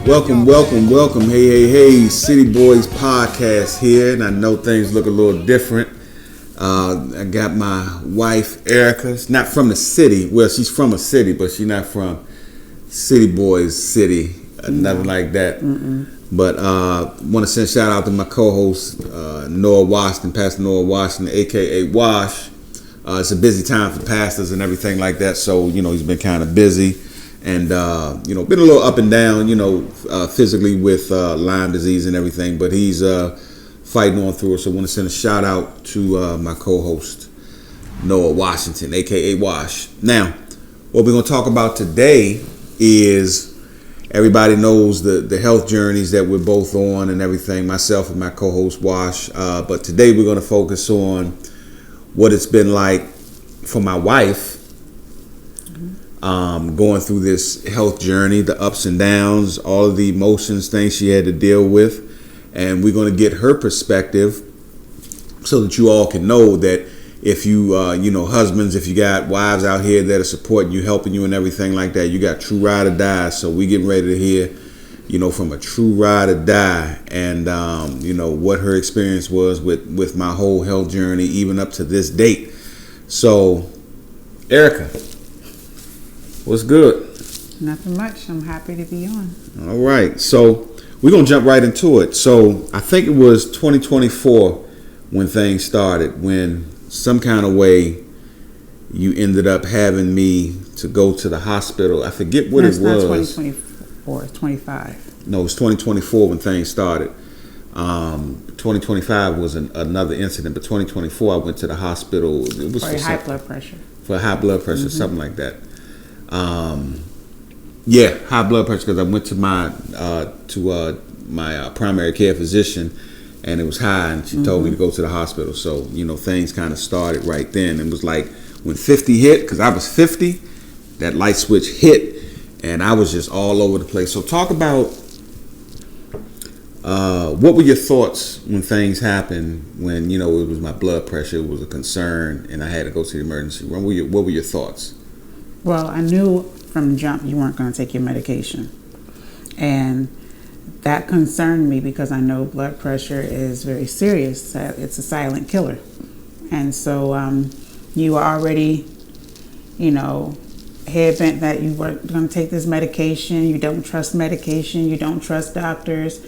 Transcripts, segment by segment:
Welcome. Hey, City Boys podcast here, and I know things look a little different. I got my wife, Erica. She's not from the city. Well, she's from a city, but she's not from City Boys City, nothing like that. But want to send a shout out to my co-host, Noah Washington, Pastor Noah Washington, a.k.a. Wash. It's a busy time for pastors and everything like that, so, he's been kind of busy. And, been a little up and down, physically with Lyme disease and everything. But he's fighting on through it. So I want to send a shout out to my co-host, Noah Washington, a.k.a. Wash. Now, what we're going to talk about today is everybody knows the health journeys that we're both on and everything, myself and my co-host, Wash. But today we're going to focus on what it's been like for my wife. Going through this health journey, the ups and downs, all of the emotions, things she had to deal with. And we're going to get her perspective so that you all can know that if you, husbands, if you got wives out here that are supporting you, helping you and everything like that, you got true ride or die. So we getting ready to hear, from a true ride or die and, what her experience was with my whole health journey, even up to this date. So, Erica. What's good? Nothing much. I'm happy to be on. All right. So we're going to jump right into it. So I think it was 2024 when things started, when some kind of way you ended up having me to go to the hospital. I forget what it was. It's not 2024. It's 25. No, it was 2024 when things started. 2025 was another incident, but 2024 I went to the hospital. It was for high blood pressure. For high blood pressure, something like that. High blood pressure because I went to my primary care physician and it was high and she told me to go to the hospital. So, things kind of started right then. It was like when 50 hit, because I was 50, that light switch hit and I was just all over the place. So talk about what were your thoughts when things happened when, it was my blood pressure, it was a concern and I had to go to the emergency room. What were your thoughts? Well, I knew from the jump you weren't going to take your medication. And that concerned me because I know blood pressure is very serious. It's a silent killer. And so you are already, head bent that you weren't going to take this medication. You don't trust medication. You don't trust doctors.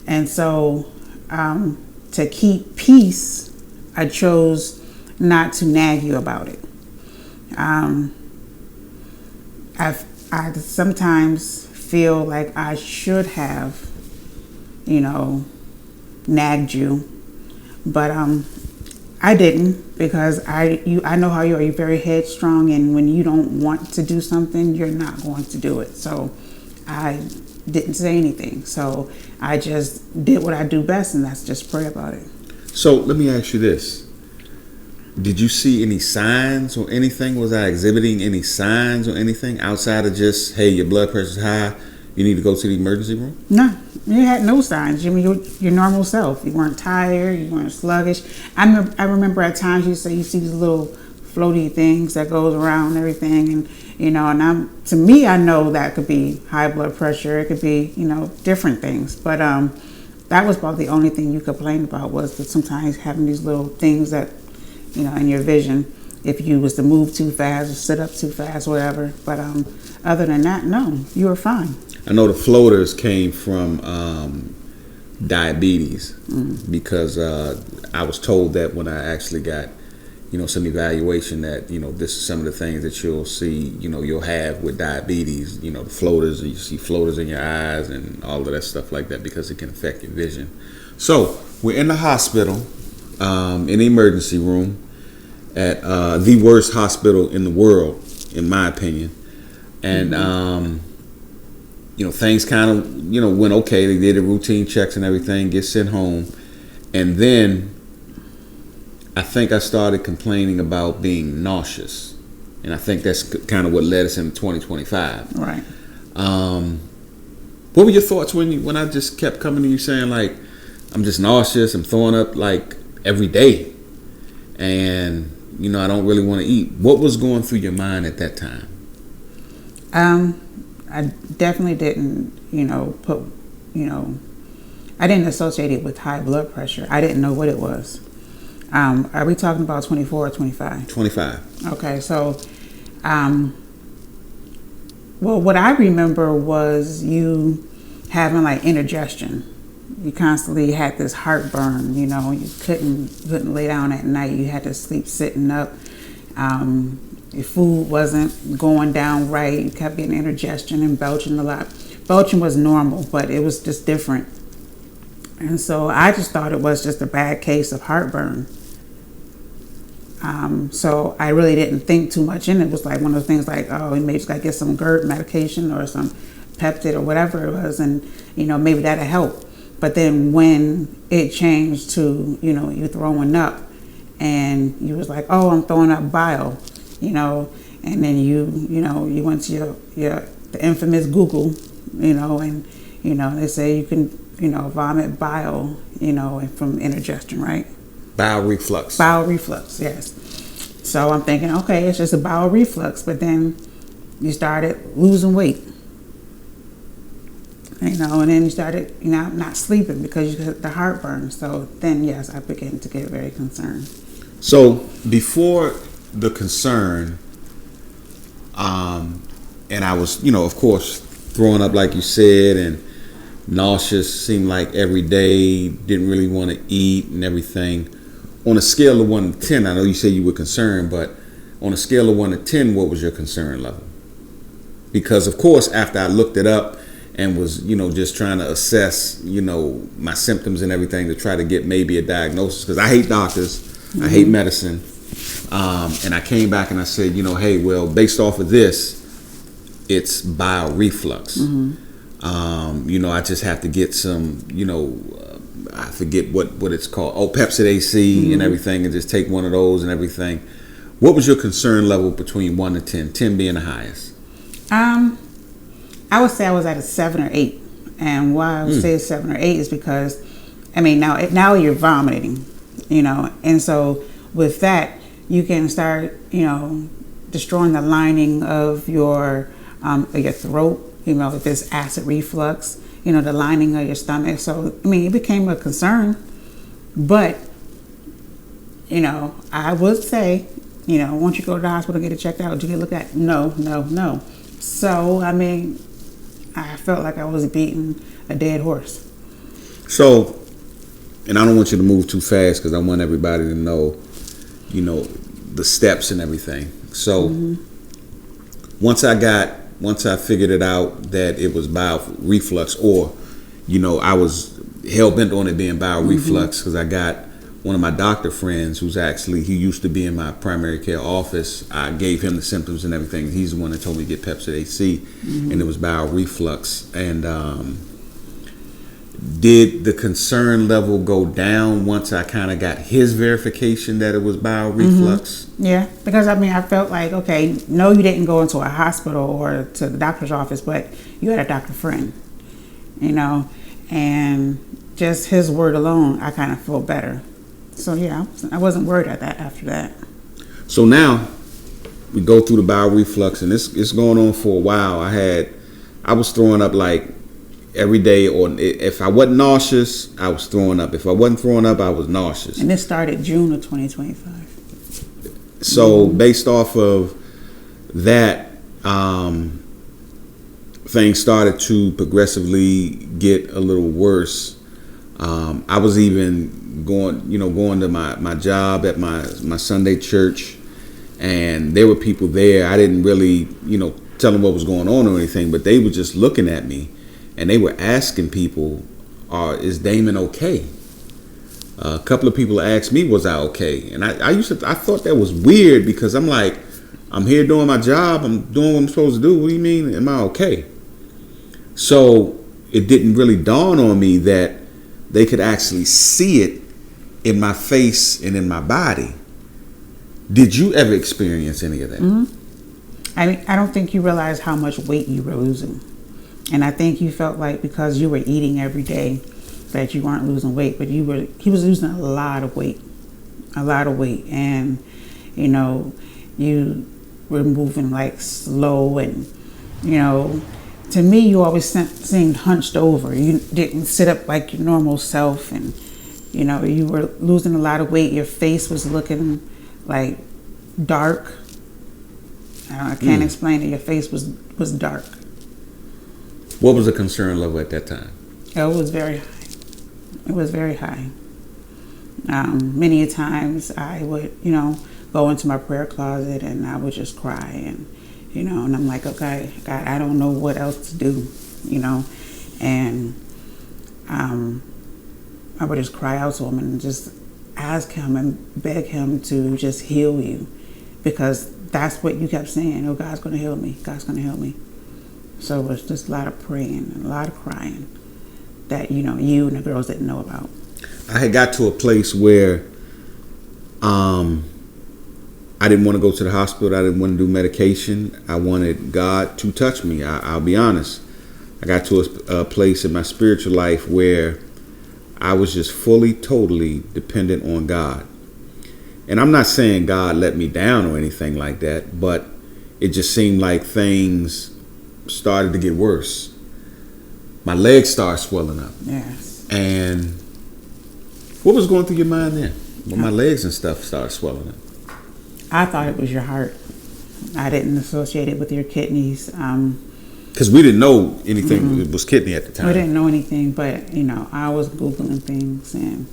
And so to keep peace, I chose not to nag you about it. I sometimes feel like I should have, nagged you, but I didn't because I know how you are. You're very headstrong, and when you don't want to do something, you're not going to do it. So I didn't say anything. So I just did what I do best, and that's just pray about it. So let me ask you this. Did you see any signs or anything? Was I exhibiting any signs or anything outside of just, hey, your blood pressure's high, you need to go to the emergency room? No, you had no signs. I mean, your normal self. You weren't tired. You weren't sluggish. I remember at times you see these little floaty things that goes around and everything, and to me, I know that could be high blood pressure. It could be, different things. But that was about the only thing you complained about was that sometimes having these little things that, in your vision, if you was to move too fast or sit up too fast, whatever. But other than that, no, you were fine. I know the floaters came from diabetes because I was told that when I actually got, some evaluation that, this is some of the things that you'll see, you'll have with diabetes, the floaters, you see floaters in your eyes and all of that stuff like that because it can affect your vision. So we're in the hospital. In the emergency room at the worst hospital in the world, in my opinion. And, things kind of, went okay. They did the routine checks and everything, get sent home. And then I think I started complaining about being nauseous. And I think that's kind of what led us into 2025. Right. What were your thoughts when I just kept coming to you saying, like, I'm just nauseous, I'm throwing up, like, every day, and I don't really want to eat? What was going through your mind at that time? I definitely didn't, put, I didn't associate it with high blood pressure. I didn't know what it was. Are we talking about 24 or 25? 25. Okay, so, well, what I remember was you having like indigestion. You constantly had this heartburn, you couldn't lay down at night. You had to sleep sitting up. Your food wasn't going down right. You kept getting indigestion and belching a lot. Belching was normal, but it was just different. And so I just thought it was just a bad case of heartburn. So I really didn't think too much in it. It was like one of those things like, oh, we may just gotta get some GERD medication or some Peptid or whatever it was, and maybe that'll help. But then when it changed to you throwing up, and you was like, oh, I'm throwing up bile, and then you went to your the infamous Google, and they say you can vomit bile, from indigestion, right? Bowel reflux. Bowel reflux, yes. So I'm thinking, okay, it's just a bowel reflux, but then you started losing weight. And then you started, not sleeping because you had the heartburn. So then, yes, I began to get very concerned. So before the concern, and I was, of course, throwing up like you said, and nauseous, seemed like every day, didn't really want to eat and everything. On a scale of 1 to 10, I know you said you were concerned, but on a scale of 1 to 10, what was your concern level? Because, of course, after I looked it up, and was, just trying to assess, my symptoms and everything to try to get maybe a diagnosis. Because I hate doctors. Mm-hmm. I hate medicine. And I came back and I said, hey, well, based off of this, it's bile reflux. Mm-hmm. I just have to get some, I forget what it's called. Oh, Pepsid AC mm-hmm. and everything, and just take one of those and everything. What was your concern level between 1 to 10? 10 being the highest. I would say I was at a 7 or 8, and why I would say 7 or 8 is because, now you're vomiting, and so with that you can start, destroying the lining of your throat, if there's acid reflux, the lining of your stomach. So it became a concern, but I would say, once you go to the hospital and get it checked out, do you get looked at? No. So I felt like I was beating a dead horse. So, and I don't want you to move too fast because I want everybody to know, the steps and everything. So, mm-hmm. once I figured it out that it was bowel reflux, or, I was hell bent on it being bowel mm-hmm. reflux, because I got one of my doctor friends he used to be in my primary care office. I gave him the symptoms and everything. He's the one that told me to get Pepsid AC, mm-hmm. and it was bowel reflux. And did the concern level go down once I kind of got his verification that it was bowel reflux? Mm-hmm. Yeah, because I felt like, okay, no, you didn't go into a hospital or to the doctor's office, but you had a doctor friend, and just his word alone, I kind of felt better. So yeah, I wasn't worried after that. So now we go through the bowel reflux, and it's going on for a while. I was throwing up like every day, or if I wasn't nauseous, I was throwing up. If I wasn't throwing up, I was nauseous. And this started June of 2025. So based off of that, things started to progressively get a little worse. I was even going to my job at my Sunday church, and there were people there. I didn't really, tell them what was going on or anything, but they were just looking at me, and they were asking people, is Damon okay? A couple of people asked me, was I okay? And I thought that was weird, because I'm like, I'm here doing my job. I'm doing what I'm supposed to do. What do you mean, am I okay? So it didn't really dawn on me that they could actually see it in my face and in my body. Did you ever experience any of that? Mm-hmm. I don't think you realized how much weight you were losing. And I think you felt like because you were eating every day that you weren't losing weight, but he was losing a lot of weight. And, you were moving like slow, and, to me, you always seemed hunched over. You didn't sit up like your normal self, and you were losing a lot of weight. Your face was looking like dark. I can't explain it. Your face was dark. What was the concern level at that time? It was very high. It was very high. Many times I would, go into my prayer closet and I would just cry, and I'm like, okay, God, I don't know what else to do, and I would just cry out to him and just ask him and beg him to just heal you, because that's what you kept saying. Oh, God's going to heal me. God's going to heal me. So it was just a lot of praying and a lot of crying that, you and the girls didn't know about. I had got to a place where I didn't want to go to the hospital. I didn't want to do medication. I wanted God to touch me. I'll be honest. I got to a place in my spiritual life where I was just fully, totally dependent on God. And I'm not saying God let me down or anything like that, but it just seemed like things started to get worse. My legs started swelling up. Yes. And what was going through your mind then when my legs and stuff started swelling up? I thought it was your heart. I didn't associate it with your kidneys. Because we didn't know anything was kidney at the time. We didn't know anything, but, I was Googling things, and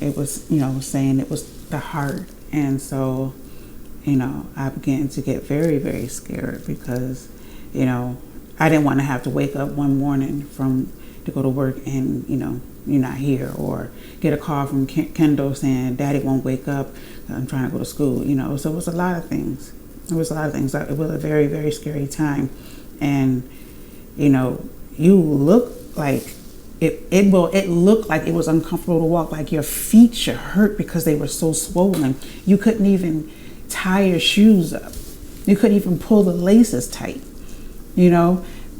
it was, saying it was the heart. And so, I began to get very, very scared because, I didn't want to have to wake up one morning to go to work and, you're not here, or get a call from Kendall saying Daddy won't wake up, I'm trying to go to school, so it was a lot of things. It was a very, very scary time. And, you look like it looked like it was uncomfortable to walk, like your feet should hurt because they were so swollen. You couldn't even tie your shoes up. You couldn't even pull the laces tight.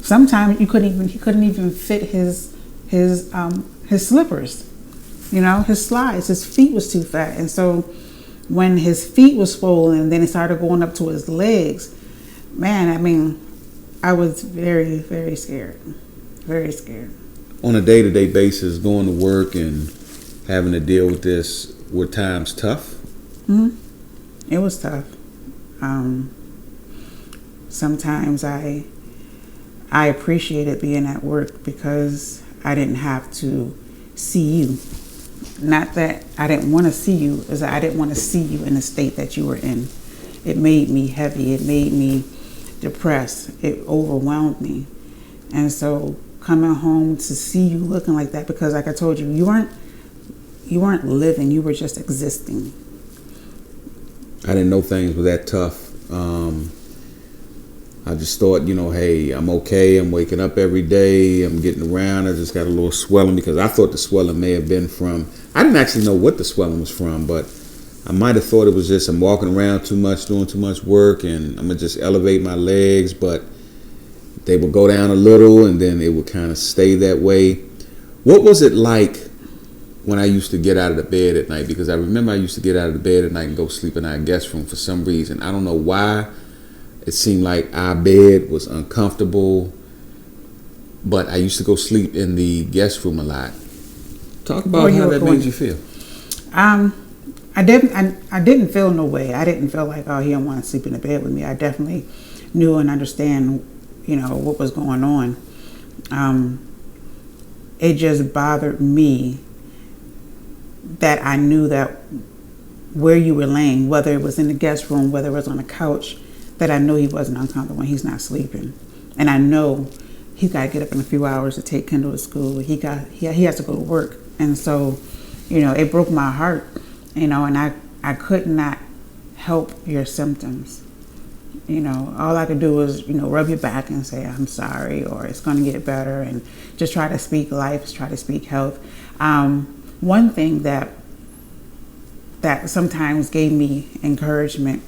Sometimes he couldn't even fit his slippers. His slides. His feet was too fat, and so when his feet was swollen, and then it started going up to his legs. Man, I was very, very scared. Very scared. On a day-to-day basis, going to work and having to deal with this, were times tough? Mm-hmm. It was tough. Sometimes I appreciated being at work because I didn't have to see you. Not that I didn't want to see you, as I didn't want to see you in the state that you were in. It made me heavy. It made me depressed. It overwhelmed me. And so coming home to see you looking like that, because like I told you, you weren't living, you were just existing. I didn't know things were that tough. I just thought, hey, I'm okay. I'm waking up every day. I'm getting around. I just got a little swelling, because I thought the swelling may have been from, I didn't actually know what the swelling was from, but I might have thought it was just I'm walking around too much, doing too much work, and I'm going to just elevate my legs, but they would go down a little and then it would kind of stay that way. What was it like when I used to get out of the bed at night? Because I remember I used to get out of the bed at night and go sleep in our guest room for some reason. I don't know why. It seemed like our bed was uncomfortable, but I used to go sleep in the guest room a lot. Talk about how that made you feel. I didn't feel no way. I didn't feel like, oh, he don't want to sleep in the bed with me. I definitely knew and understand, what was going on. It just bothered me that I knew that where you were laying, whether it was in the guest room, whether it was on a couch, that I knew he wasn't uncomfortable when he's not sleeping. And I know he's got to get up in a few hours to take Kendall to school. He has to go to work. And so, it broke my heart, and I could not help your symptoms. All I could do was, rub your back and say, I'm sorry, or it's going to get better, and just try to speak life, try to speak health. One thing that sometimes gave me encouragement,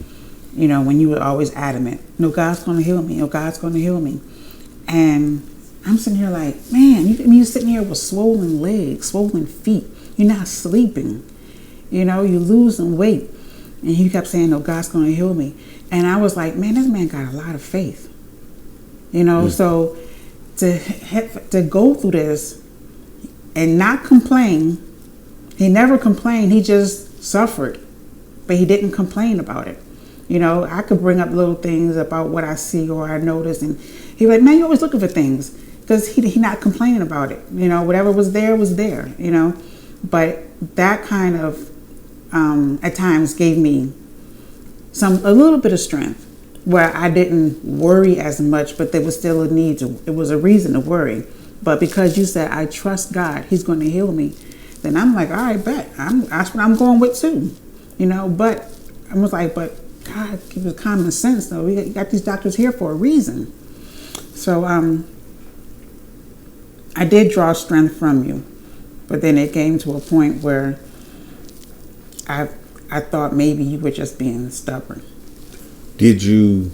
when you were always adamant, no, God's going to heal me. No, God's going to heal me. And I'm sitting here like, man, you're sitting here with swollen legs, swollen feet. You're not sleeping. You're losing weight. And he kept saying, no, God's going to heal me. And I was like, man, this man got a lot of faith. So to go through this and not complain. He never complained. He just suffered, but he didn't complain about it. You know, I could bring up little things about what I see or I notice, and he like, man, you're always looking for things, because he not complaining about it. You know, whatever was there was there. You know, but that kind of at times gave me a little bit of strength, where I didn't worry as much, but there was still a need to. It was a reason to worry, but because you said I trust God, He's going to heal me, then I'm like, all right, bet. That's what I'm going with too. You know, but I was like, but God, give us common sense though. We got these doctors here for a reason. So I did draw strength from you, but then it came to a point where I thought maybe you were just being stubborn. Did you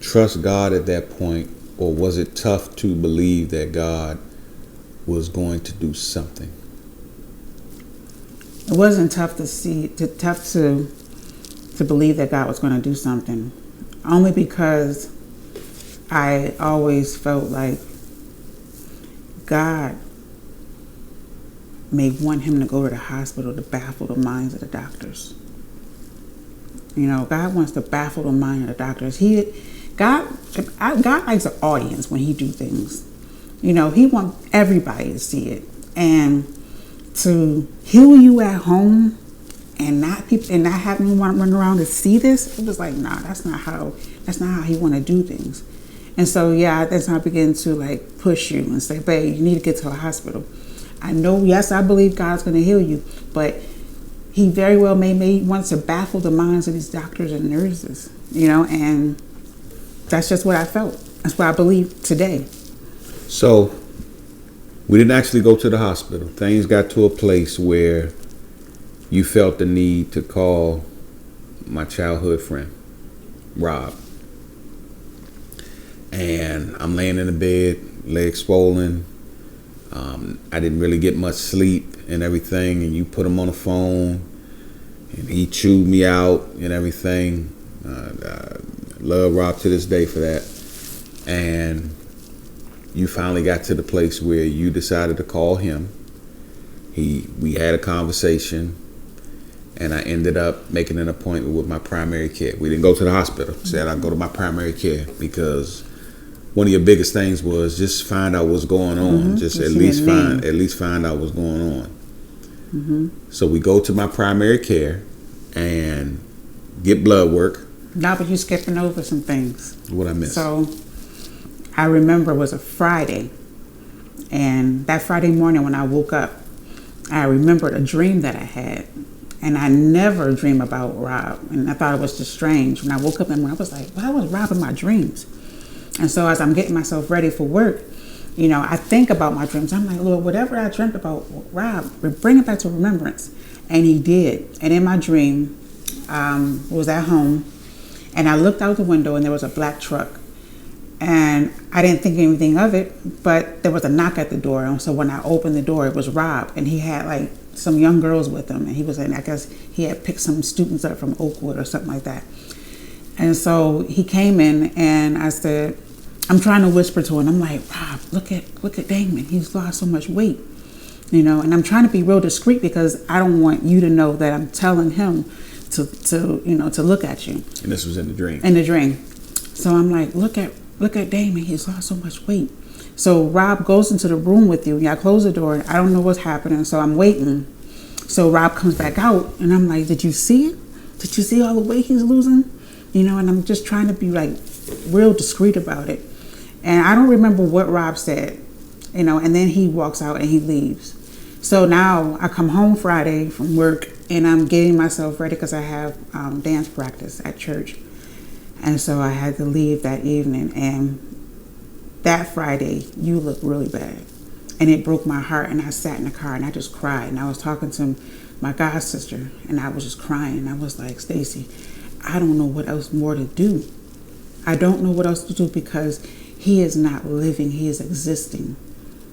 trust God at that point, or was it tough to believe that God was going to do something? It wasn't tough to believe that God was going to do something, only because I always felt like God may want him to go to the hospital to baffle the minds of the doctors. You know, God wants to baffle the mind of the doctors. God likes an audience when he do things. You know, he wants everybody to see it. And to heal you at home and not have anyone run around to see this, it was like, nah, that's not how he want to do things. And so yeah, that's how I began to like push you and say, babe, you need to get to a hospital. I know, yes, I believe God's going to heal you, but he very well may want to baffle the minds of these doctors and nurses, you know, and that's just what I felt. That's what I believe today. So we didn't actually go to the hospital. Things got to a place where you felt the need to call my childhood friend, Rob. And I'm laying in the bed, legs swollen. I didn't really get much sleep and everything. And you put him on the phone and he chewed me out and everything. Love Rob to this day for that. And you finally got to the place where you decided to call him. We had a conversation, and I ended up making an appointment with my primary care. We didn't go to the hospital. Said I'd go to my primary care, because one of your biggest things was just find out what's going on. Mm-hmm. Just at least find out what's going on. Mm-hmm. So we go to my primary care and get blood work. No, but you're skipping over some things. What I missed? So I remember it was a Friday, and that Friday morning when I woke up, I remembered a dream that I had, and I never dream about Rob, and I thought it was just strange. When I woke up and I was like, why was Rob in my dreams? And so as I'm getting myself ready for work, you know, I think about my dreams. I'm like, Lord, whatever I dreamt about Rob, bring it back to remembrance. And he did. And in my dream, was at home, and I looked out the window and there was a black truck. And I didn't think anything of it, but there was a knock at the door. And so when I opened the door, it was Rob, and he had like some young girls with him. And he was I guess he had picked some students up from Oakwood or something like that. And so he came in, and I said, I'm trying to whisper to him. I'm like, Rob, look at Damon. He's lost so much weight, you know. And I'm trying to be real discreet, because I don't want you to know that I'm telling him to look at you. And this was in the dream. In the dream. So I'm like, look at Damon. He's lost so much weight. So Rob goes into the room with you. I close the door. I don't know what's happening. So I'm waiting. So Rob comes back out, and I'm like, did you see it? Did you see all the weight he's losing? You know, and I'm just trying to be like real discreet about it. And I don't remember what Rob said, you know, and then he walks out and he leaves. So now I come home Friday from work, and I'm getting myself ready because I have dance practice at church. And so I had to leave that evening. And that Friday, you looked really bad. And it broke my heart. And I sat in the car and I just cried. And I was talking to my god sister, and I was just crying. And I was like, Stacy, I don't know what else more to do. I don't know what else to do, because he is not living. He is existing,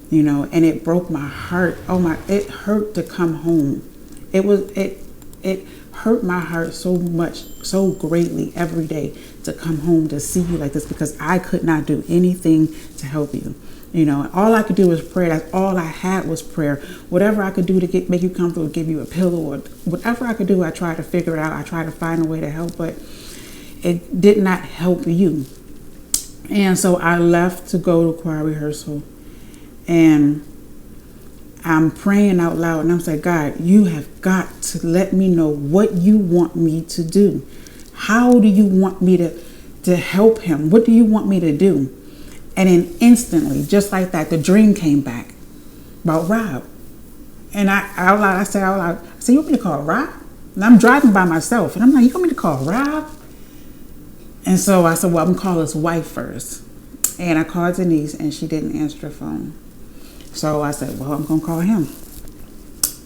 you know. And it broke my heart. It hurt to come home. It hurt my heart so much, so greatly every day to come home to see you like this, because I could not do anything to help you. You know, all I could do was prayer. That's all I had was prayer. Whatever I could do to make you comfortable, give you a pillow, or whatever I could do, I tried to figure it out. I tried to find a way to help, but it did not help you. And so I left to go to choir rehearsal, and I'm praying out loud, and I'm saying, God, you have got to let me know what you want me to do. How do you want me to help him? What do you want me to do? And then instantly, just like that, the dream came back about Rob. And I said out loud, you want me to call Rob? And I'm driving by myself, and I'm like, you want me to call Rob? And so I said, well, I'm going to call his wife first. And I called Denise, and she didn't answer the phone. So I said, well, I'm going to call him.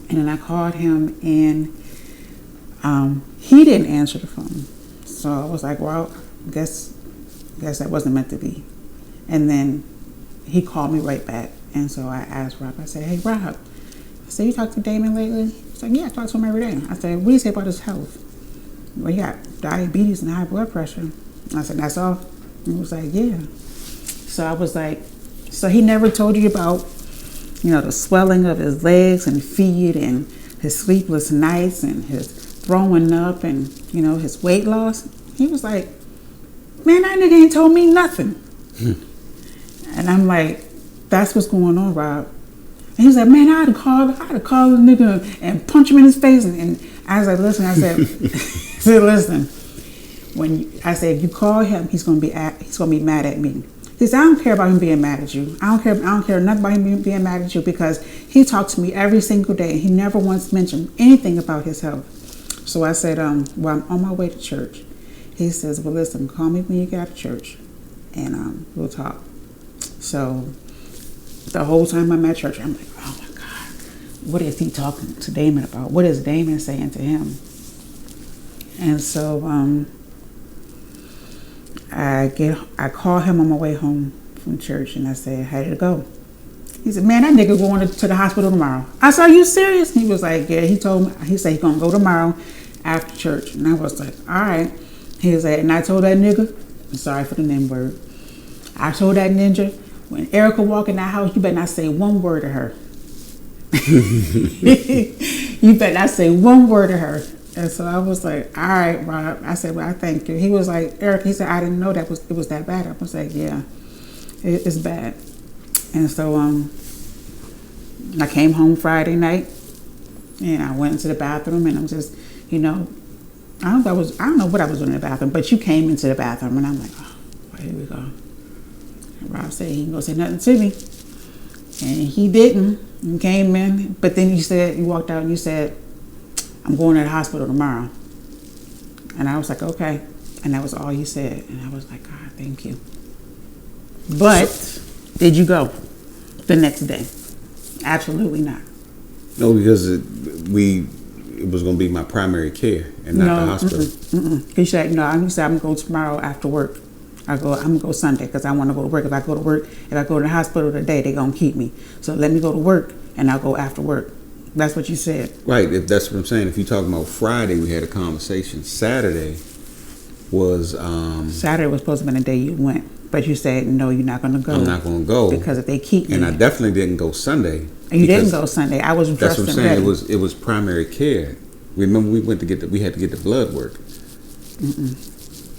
And then I called him, and he didn't answer the phone. So I was like, well, guess that wasn't meant to be. And then he called me right back. And so I asked Rob, I said, hey, Rob, I said, you talked to Damon lately? He's like, yeah, I talk to him every day. I said, what do you say about his health? Well, he got diabetes and high blood pressure. I said, that's all? He was like, yeah. So I was like, so he never told you about, you know, the swelling of his legs and feet and his sleepless nights and his throwing up and, you know, his weight loss? He was like, man, that nigga ain't told me nothing. And I'm like, that's what's going on, Rob. And he was like, man, I had to call the nigga and punch him in his face. And I was like, listen, I said, listen, if you call him, he's gonna be mad at me. He said, I don't care about him being mad at you. I don't care nothing about him being mad at you, because he talks to me every single day, and he never once mentioned anything about his health. So I said, well, I'm on my way to church. He says, well, listen, call me when you get out of church, and we'll talk. So the whole time I'm at church, I'm like, oh my God, what is he talking to Damon about? What is Damon saying to him? And so I call him on my way home from church, and I said, how did it go? He said, man, that nigga going to the hospital tomorrow. I said, are you serious? He was like, yeah. He said he's gonna go tomorrow after church. And I was like, all right. He was like, and I told that nigga, I'm sorry for the name word, I told that ninja, when Erica walk in that house, you better not say one word to her. You better not say one word to her. And so I was like, all right, Rob. I said, well, I thank you. He was like, Erica, he said, I didn't know it was that bad. I was like, yeah, it's bad. And so I came home Friday night, and I went into the bathroom, and I'm just, you know, I don't know what I was doing in the bathroom, but you came into the bathroom, and I'm like, oh, well, here we go. And Rob said he ain't gonna say nothing to me, and he didn't. He came in, but then you walked out and you said, I'm going to the hospital tomorrow. And I was like, okay. And that was all you said. And I was like, God, thank you. But did you go the next day? Absolutely not. No, because it was going to be my primary care and not the hospital. He said, no, you said I'm going to go tomorrow after work. I'm going to go Sunday because I want to go to work. If I go to the hospital today, they're going to keep me. So let me go to work, and I'll go after work. That's what you said. Right. If that's what I'm saying. If you're talking about Friday, we had a conversation. Saturday was supposed to be the day you went, but you said no, you're not going to go. I'm not going to go because if they keep me. And I definitely didn't go Sunday. You didn't go Sunday. I was dressed and ready. That's what I'm saying. It was primary care. Remember, we had to get the blood work.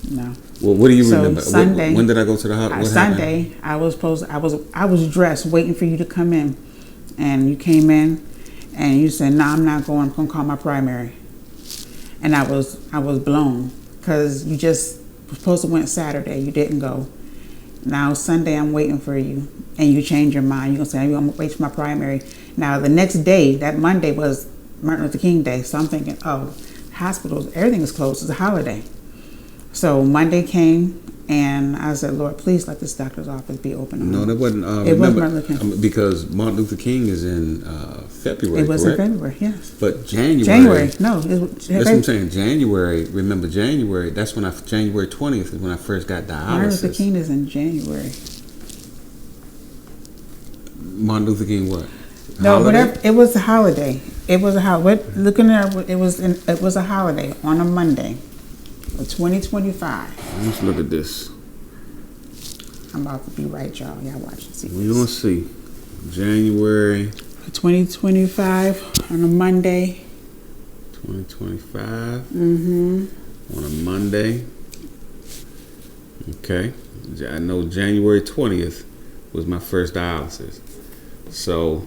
No. Well, what do you remember? Sunday. When did I go to the hospital? Sunday. I was dressed, waiting for you to come in, and you came in. And you said, no, I'm not going. I'm going to call my primary. And I was blown because you just supposed to went Saturday. You didn't go. Now Sunday, I'm waiting for you. And you change your mind. You're going to say, I'm going to wait for my primary. Now the next day, that Monday was Martin Luther King Day. So I'm thinking, oh, hospitals, everything is closed. It's a holiday. So Monday came, and I said, Lord, please let this doctor's office be open. No, that wasn't. It was Martin Luther King. Because Martin Luther King is in February. It was correct? in February, yes. But January. No. That's what I'm saying. January. Remember January? That's when January 20th is when I first got dialysis. Martin Luther King is in January. Martin Luther King what? No, Holiday? whatever. It was a holiday. It was a holiday. Looking at it, it was a holiday on a Monday, of 2025. Let's look at this. I'm about to be right, y'all. Y'all watch and see. We're gonna see. January 2025 on a Monday. 2025 Mm-hmm. on a Monday. Okay. I know January 20th was my first dialysis. So,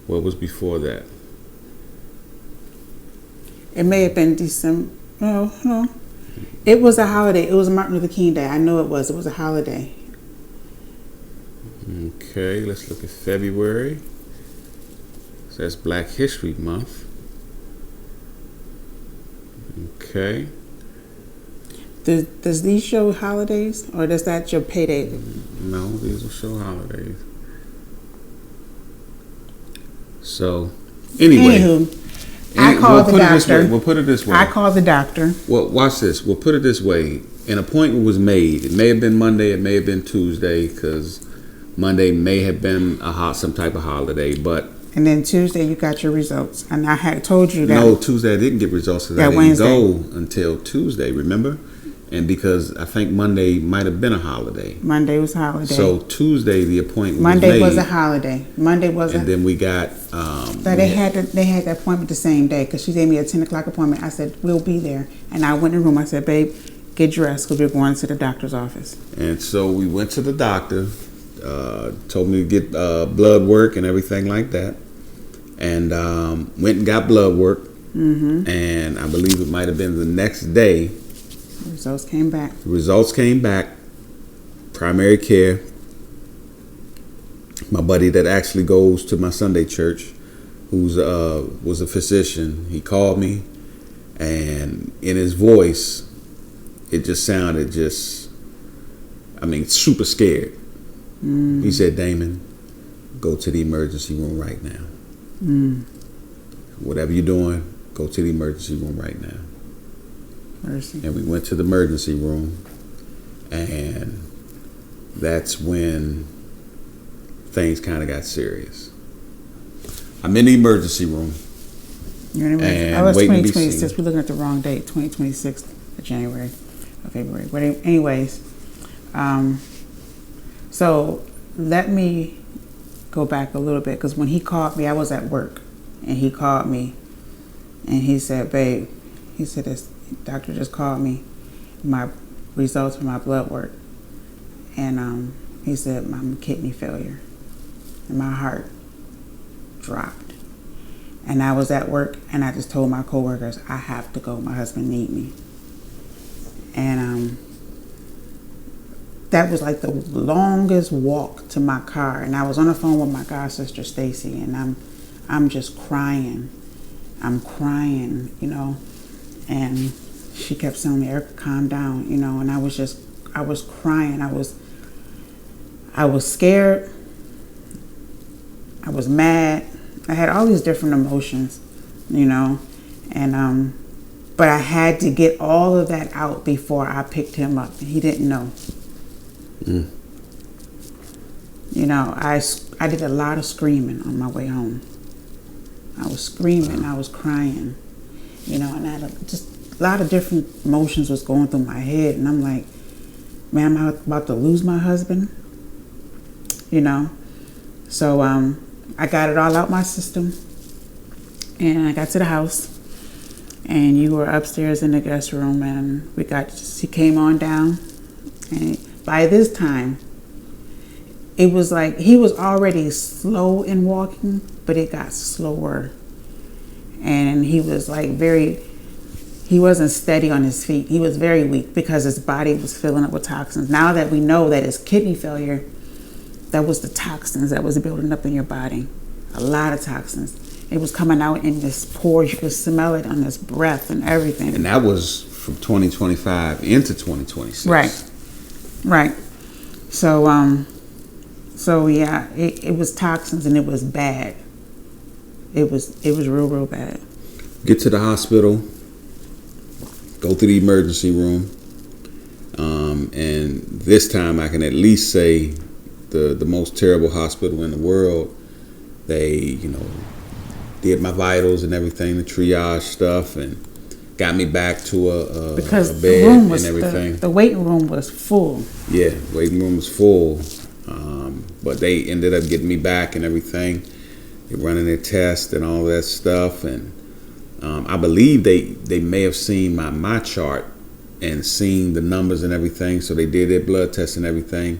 what was before that? It may have been December. No. It was a holiday. It was Martin Luther King Day. I know it was. It was a holiday. Okay, let's look at February. So that's Black History Month. Okay. Does these show holidays, or does that your payday? No, these will show holidays. So, anyway. Anywho, I called the doctor. We'll put it this way. I called the doctor. Well, watch this. We'll put it this way. An appointment was made. It may have been Monday. It may have been Tuesday, because Monday may have been some type of holiday. But And then Tuesday you got your results, and I had told you that. no, Tuesday I didn't get results because I didn't Wednesday. go until Tuesday. Remember? And because I think Monday might have been a holiday. Monday was a holiday. So Tuesday the appointment Monday was made. was a holiday. Monday was And a. then we got. They had the appointment the same day, because she gave me a 10 o'clock appointment. I said we'll be there, and I went in the room. I said, babe, get dressed because we're going to the doctor's office. And so we went to the doctor. Told me to get blood work and everything like that, and went and got blood work. Mm-hmm. And I believe it might have been the next day. The results came back. The results came back. Primary care. My buddy that actually goes to my Sunday church, who's was a physician, he called me, and in his voice, it just sounded super scared. Mm. He said, Damon, go to the emergency room right now. Mm. Whatever you're doing, go to the emergency room right now. Mercy. And we went to the emergency room, and that's when things kind of got serious. I'm in the emergency room. You're in And I was waiting to be 2026. seen. We're looking at the wrong date. 2026 of January or February. But anyways, so let me go back a little bit, because when he called me, I was at work, and he called me, and he said, babe, he said, this doctor just called me, my results for my blood work, and he said I'm kidney failure, and my heart dropped. And I was at work, and I just told my coworkers, I have to go. My husband need me. And that was like the longest walk to my car. And I was on the phone with my god sister Stacy, and I'm just crying. I'm crying, And she kept telling me, Erica, calm down, And I was crying. I was scared. I was mad. I had all these different emotions, and but I had to get all of that out before I picked him up. He didn't know. Mm. I did a lot of screaming on my way home. I was screaming, I was crying, and I had just a lot of different emotions was going through my head, and I'm like, man, I'm about to lose my husband, So I got it all out my system, and I got to the house, and you were upstairs in the guest room, and she came on down, and by this time, it was like he was already slow in walking, but it got slower, and he was like he wasn't steady on his feet. He was very weak because his body was filling up with toxins. Now that we know that it's kidney failure, that was the toxins that was building up in your body. A lot of toxins. It was coming out in this pores. You could smell it on this breath and everything. And that was from 2025 into 2026. Right. So yeah, it was toxins, and it was bad. It was real bad. Get to the hospital. Go to the emergency room. And this time I can at least say the most terrible hospital in the world They, did my vitals and everything, the triage stuff, and got me back to a Because bed the room was and everything. the waiting room was full. Yeah, waiting room was full. But they ended up getting me back and everything. They running their tests and all that stuff. And I believe they may have seen my chart and seen the numbers and everything. So they did their blood test and everything.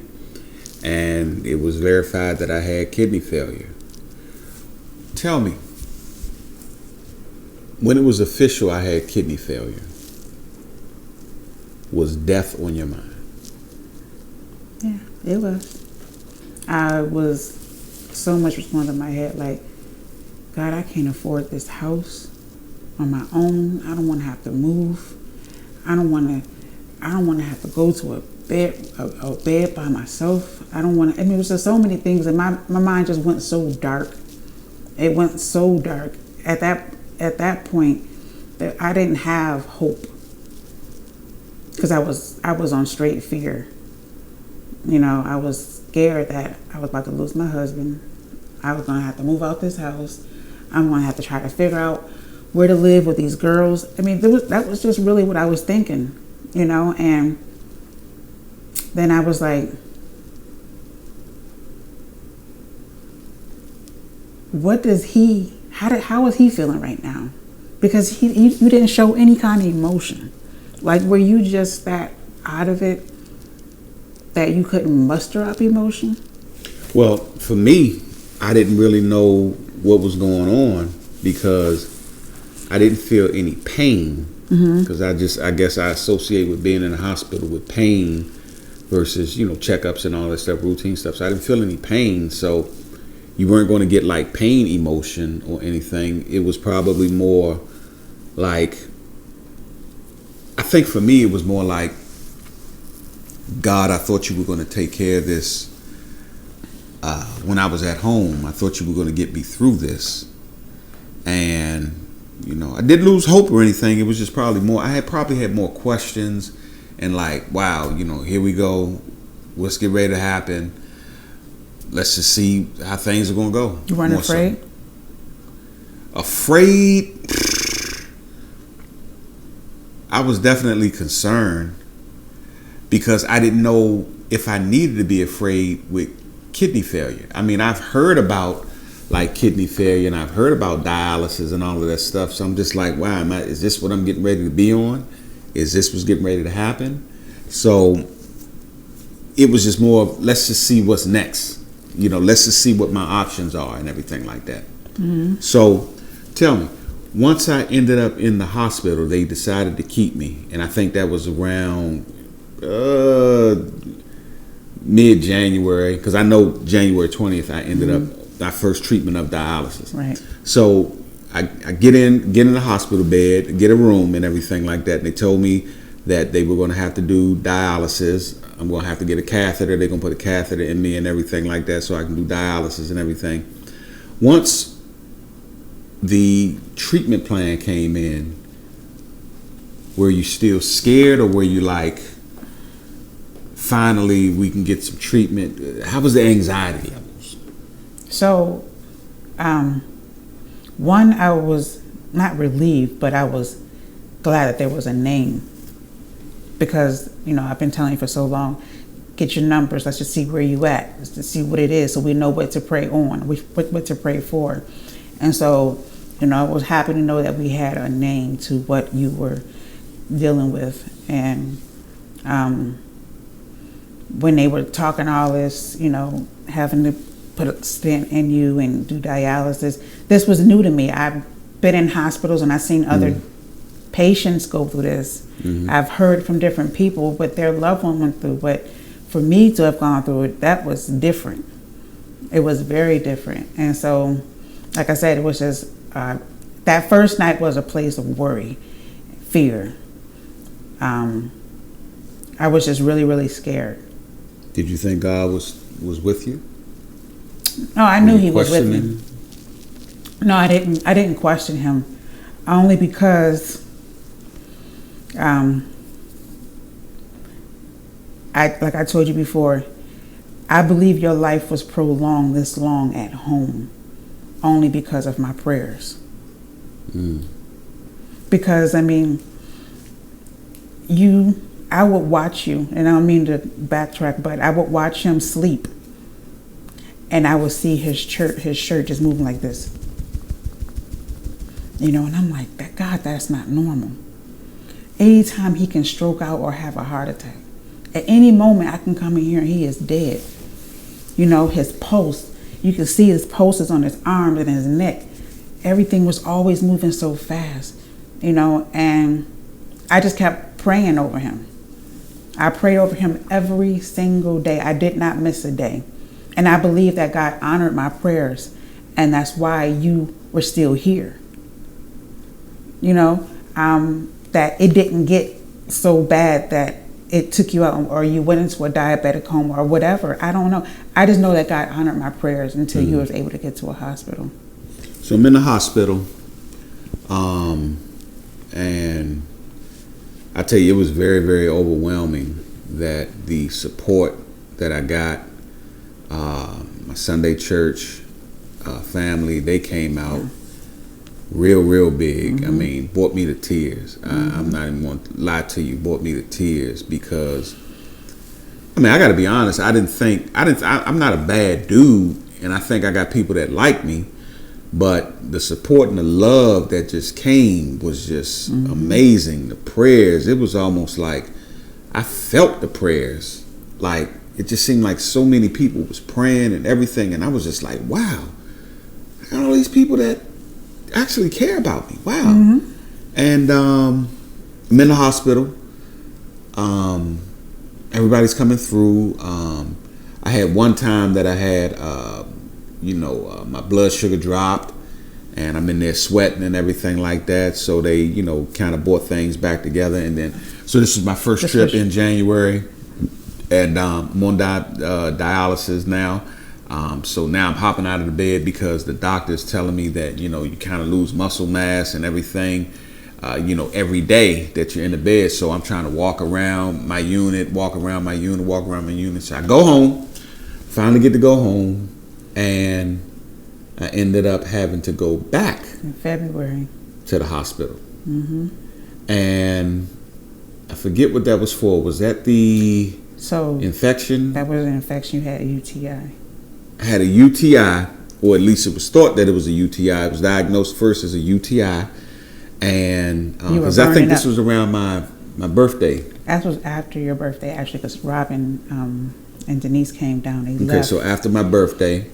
And it was verified that I had kidney failure. Tell me, when it was official I had kidney failure, was death on your mind? Yeah, it was. I was so much was going through my head, like, God, I can't afford this house on my own. I don't want to have to move. I don't want to have to go to a bed by myself. I don't want to. I mean, it was just so many things, and my mind just went so dark. It went so dark at that point that I didn't have hope, because I was on straight fear. I was scared that I was about to lose my husband. I was gonna have to move out this house. I'm gonna have to try to figure out where to live with these girls. I mean, that was just really what I was thinking, and then I was like, how is he feeling right now? Because you didn't show any kind of emotion. Like, were you just that out of it that you couldn't muster up emotion? Well, for me, I didn't really know what was going on because I didn't feel any pain. Because I guess I associate with being in the hospital with pain versus, checkups and all that stuff, routine stuff. So I didn't feel any pain. So you weren't going to get like pain emotion or anything. It was probably more like, I think for me, it was more like, God, I thought you were going to take care of this when I was at home. I thought you were going to get me through this. And, I didn't lose hope or anything. It was just probably more, I probably had more questions and like, wow, here we go. What's getting ready to happen? Let's just see how things are going to go. You weren't afraid? Afraid? I was definitely concerned because I didn't know if I needed to be afraid with kidney failure. I mean, I've heard about like kidney failure and I've heard about dialysis and all of that stuff. So I'm just like, wow, is this what I'm getting ready to be on? Is this what's getting ready to happen? So it was just more of, let's just see what's next. Let's just see what my options are and everything like that. So tell me, once I ended up in the hospital, they decided to keep me. And I think that was around mid-January, because I know January 20th I ended up my first treatment of dialysis. Right. So I get in the hospital bed, get a room and everything like that. And they told me that they were going to have to do dialysis. I'm going to have to get a catheter. They're going to put a catheter in me and everything like that so I can do dialysis and everything. Once the treatment plan came in, were you still scared or were you like, finally we can get some treatment? How was the anxiety levels? So, one, I was not relieved, but I was glad that there was a name. Because, I've been telling you for so long, get your numbers, let's just see where you at, let's just see what it is so we know what to pray on, what to pray for. And so, I was happy to know that we had a name to what you were dealing with. And when they were talking all this, having to put a stent in you and do dialysis, this was new to me. I've been in hospitals and I've seen other patients go through this. I've heard from different people what their loved one went through, but for me to have gone through it, that was different. It was very different. And so, like I said, it was just, that first night was a place of worry, fear. I was just really, really scared. Did you think God was with you? No, I knew he was with me. No, I didn't question him, only because like I told you before, I believe your life was prolonged this long at home. only because of my prayers. Because I mean, I would watch you, and I don't mean to backtrack, but I would watch him sleep, and I would see his shirt just moving like this. You know, and I'm like, God, that's not normal. Anytime he can stroke out or have a heart attack, at any moment I can come in here and he is dead. You know, his pulse, you can see his pulses on his arms and his neck. Everything was always moving so fast, you know, and I just kept praying over him. I prayed over him every single day. I did not miss a day. And I believe that God honored my prayers, and that's why you were still here. You know, that it didn't get so bad that it took you out or you went into a diabetic coma or whatever. I don't know. I just know that God honored my prayers until you was able to get to a hospital. So I'm in the hospital, and I tell you, it was very, very overwhelming that the support that I got. My Sunday church family, they came out real big. I mean, brought me to tears. I'm not even going to lie to you, brought me to tears because, I mean, I got to be honest. I'm not a bad dude, and I think I got people that like me. But the support and the love that just came was just amazing. The prayers, it was almost like I felt the prayers. Like, it just seemed like so many people was praying and everything. And I was just like, wow, I got all these people that actually care about me. Wow. And I'm in the hospital. Everybody's coming through. I had one time that I had, my blood sugar dropped, and I'm in there sweating and everything like that. So they, kind of brought things back together. And then, so this was my first trip in January, and I'm on dialysis now. So now I'm hopping out of the bed because the doctor's telling me that, you kind of lose muscle mass and everything, every day that you're in the bed. So I'm trying to walk around my unit. So I go home, finally get to go home, and I ended up having to go back in February to the hospital. And I forget what that was for. Was that the infection? That was an infection. You had a UTI. I had a UTI, or at least it was thought that it was a UTI. It was diagnosed first as a UTI. And because I think this was around my birthday. That was after your birthday, actually, because Robin and Denise came down. They left. Okay, so after my birthday,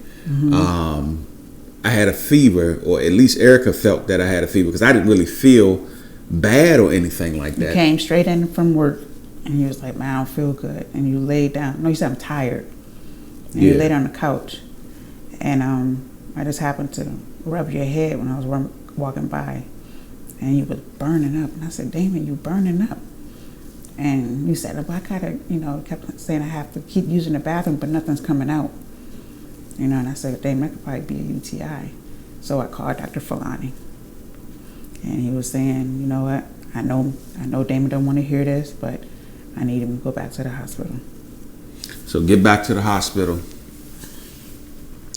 I had a fever, or at least Erica felt that I had a fever, because I didn't really feel bad or anything like that. You came straight in from work, and you was like, man, I don't feel good. And you laid down. No, you said, I'm tired. And you laid on the couch. And I just happened to rub your head when I was walking by. And you was burning up. And I said, Damon, you burning up. And you said, oh, I gotta, kept saying I have to keep using the bathroom, but nothing's coming out. And I said, Damon, that could probably be a UTI. So I called Dr. Fulani. And he was saying, you know what, I know Damon don't want to hear this, but I need him to go back to the hospital. So get back to the hospital.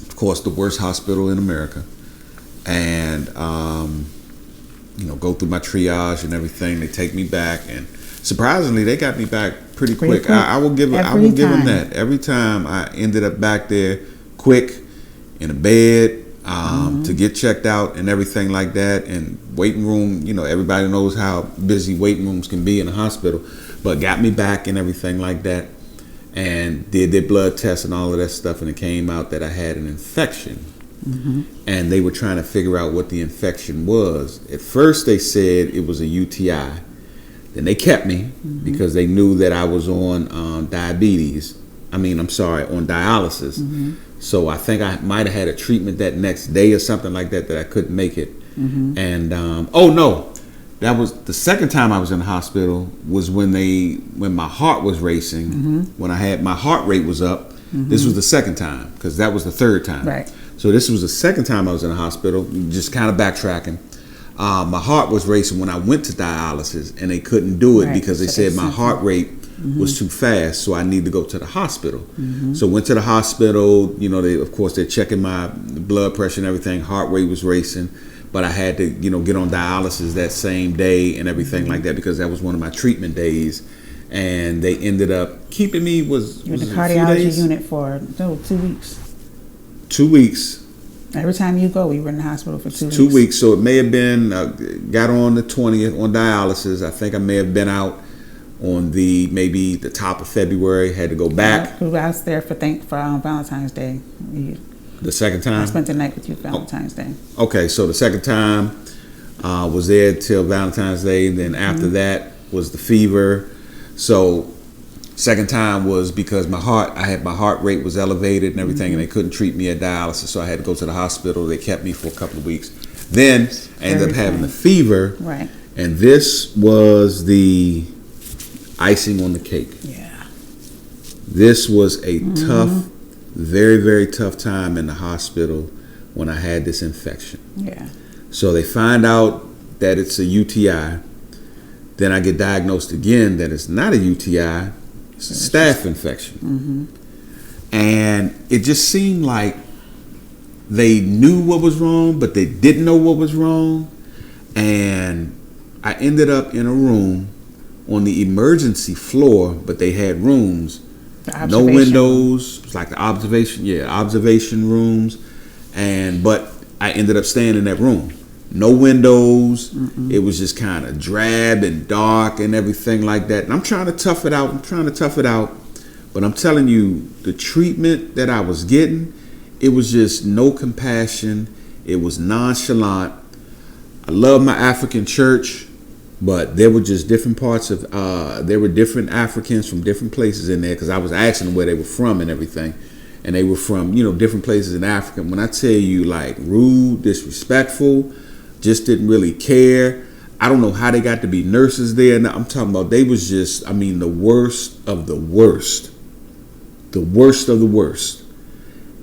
Of course, the worst hospital in America. And, go through my triage and everything. They take me back, and surprisingly, they got me back pretty quick. I will give them that. Every time I ended up back there quick in a bed to get checked out and everything like that. And waiting room, everybody knows how busy waiting rooms can be in a hospital, but got me back and everything like that. And did their blood tests and all of that stuff, and it came out that I had an infection. And they were trying to figure out what the infection was. At first they said it was a UTI. Then they kept me because they knew that I was on on dialysis. So I think I might have had a treatment that next day or something like that I couldn't make it. And that was the second time I was in the hospital, was when my heart was racing, when I had my heart rate was up. This was the second time, because that was the third time. Right. So this was the second time I was in the hospital, just kind of backtracking. My heart was racing when I went to dialysis, and they couldn't do it because they said my heart rate was too fast, so I need to go to the hospital. So went to the hospital. You know, they're checking my blood pressure and everything. Heart rate was racing, but I had to, you know, get on dialysis that same day and everything like that, because that was one of my treatment days. And they ended up keeping me. You were in the cardiology unit for 2 weeks. 2 weeks. Every time you go, you were in the hospital for 2 weeks. 2 weeks. So it may have been, got on the 20th on dialysis. I think I may have been out on maybe the top of February. Had to go back. I was there for Valentine's Day. The second time? I spent the night with you Valentine's Day. Okay, so the second time was there till Valentine's Day. Then after that was the fever. So second time was because my heart rate was elevated and everything, and they couldn't treat me at dialysis, so I had to go to the hospital. They kept me for a couple of weeks. Then I ended up having the fever, right? And this was the icing on the cake. Yeah. This was a tough, very, very tough time in the hospital when I had this infection. Yeah. So they find out that it's a UTI. Then I get diagnosed again that it's not a UTI, it's a staph infection. And it just seemed like they knew what was wrong, but they didn't know what was wrong. And I ended up in a room on the emergency floor, but they had rooms, no windows. It's like the observation rooms. But I ended up staying in that room. No windows. It was just kind of drab and dark and everything like that. And I'm trying to tough it out. But I'm telling you, the treatment that I was getting, it was just no compassion. It was nonchalant. I love my African church, but there were just different parts of, there were different Africans from different places in there, because I was asking them where they were from and everything. And they were from, you know, different places in Africa. When I tell you, like, rude, disrespectful, just didn't really care. I don't know how they got to be nurses there. Now, I'm talking about, they was just, I mean, the worst of the worst. The worst of the worst.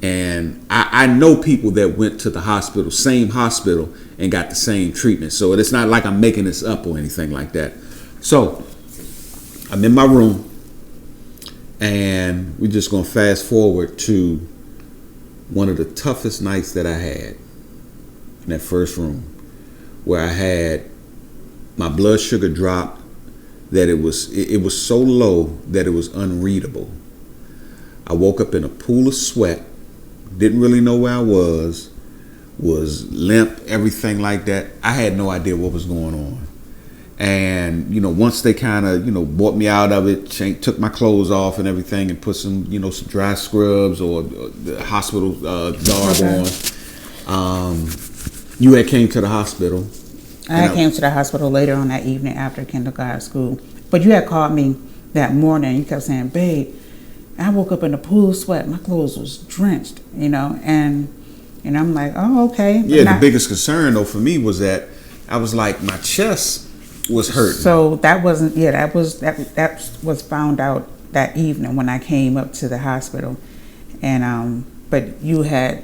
And I know people that went to the hospital, same hospital, and got the same treatment. So it's not like I'm making this up or anything like that. So I'm in my room, and we're just going to fast forward to one of the toughest nights that I had in that first room, where I had my blood sugar dropped, that it was so low that it was unreadable. I woke up in a pool of sweat, didn't really know where I was limp, everything like that. I had no idea what was going on. And, you know, once they kind of, you know, brought me out of it, took my clothes off and everything, and put some, you know, some dry scrubs or the hospital garb on. You had came to the hospital. I came to the hospital later on that evening after kindergarten school. But you had called me that morning. You kept saying, babe, I woke up in a pool of sweat. My clothes was drenched, you know, and I'm like, oh, okay. Yeah, the biggest concern, though, for me was that I was like, my chest was hurting. So that wasn't, that was found out that evening when I came up to the hospital. And, but you had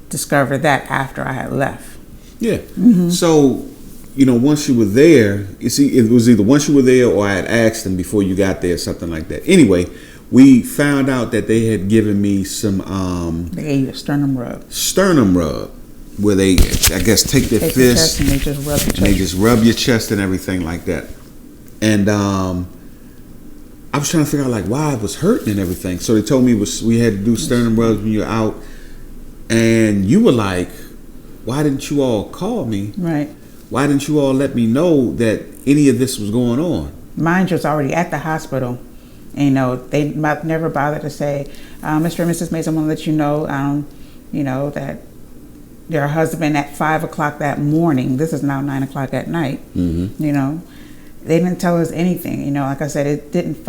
discovered that after I had left. Yeah. So, you know, once you were there, you see, it was either once you were there or I had asked them before you got there, something like that. Anyway, we found out that they had given me some they gave you a sternum rub, where they, I guess, take their fist and they just rub your chest. And they just rub your chest and everything like that. And I was trying to figure out, like, why it was hurting and everything. So they told me we had to do sternum rubs when you're out. And you were like, why didn't you all call me? Right. Why didn't you all let me know that any of this was going on? Mine was already at the hospital. And, you know, they never bothered to say, Mr. and Mrs. Mason, I want to let you know, that their husband at 5 o'clock that morning, this is now 9 o'clock at night, you know, they didn't tell us anything. You know, like I said, we didn't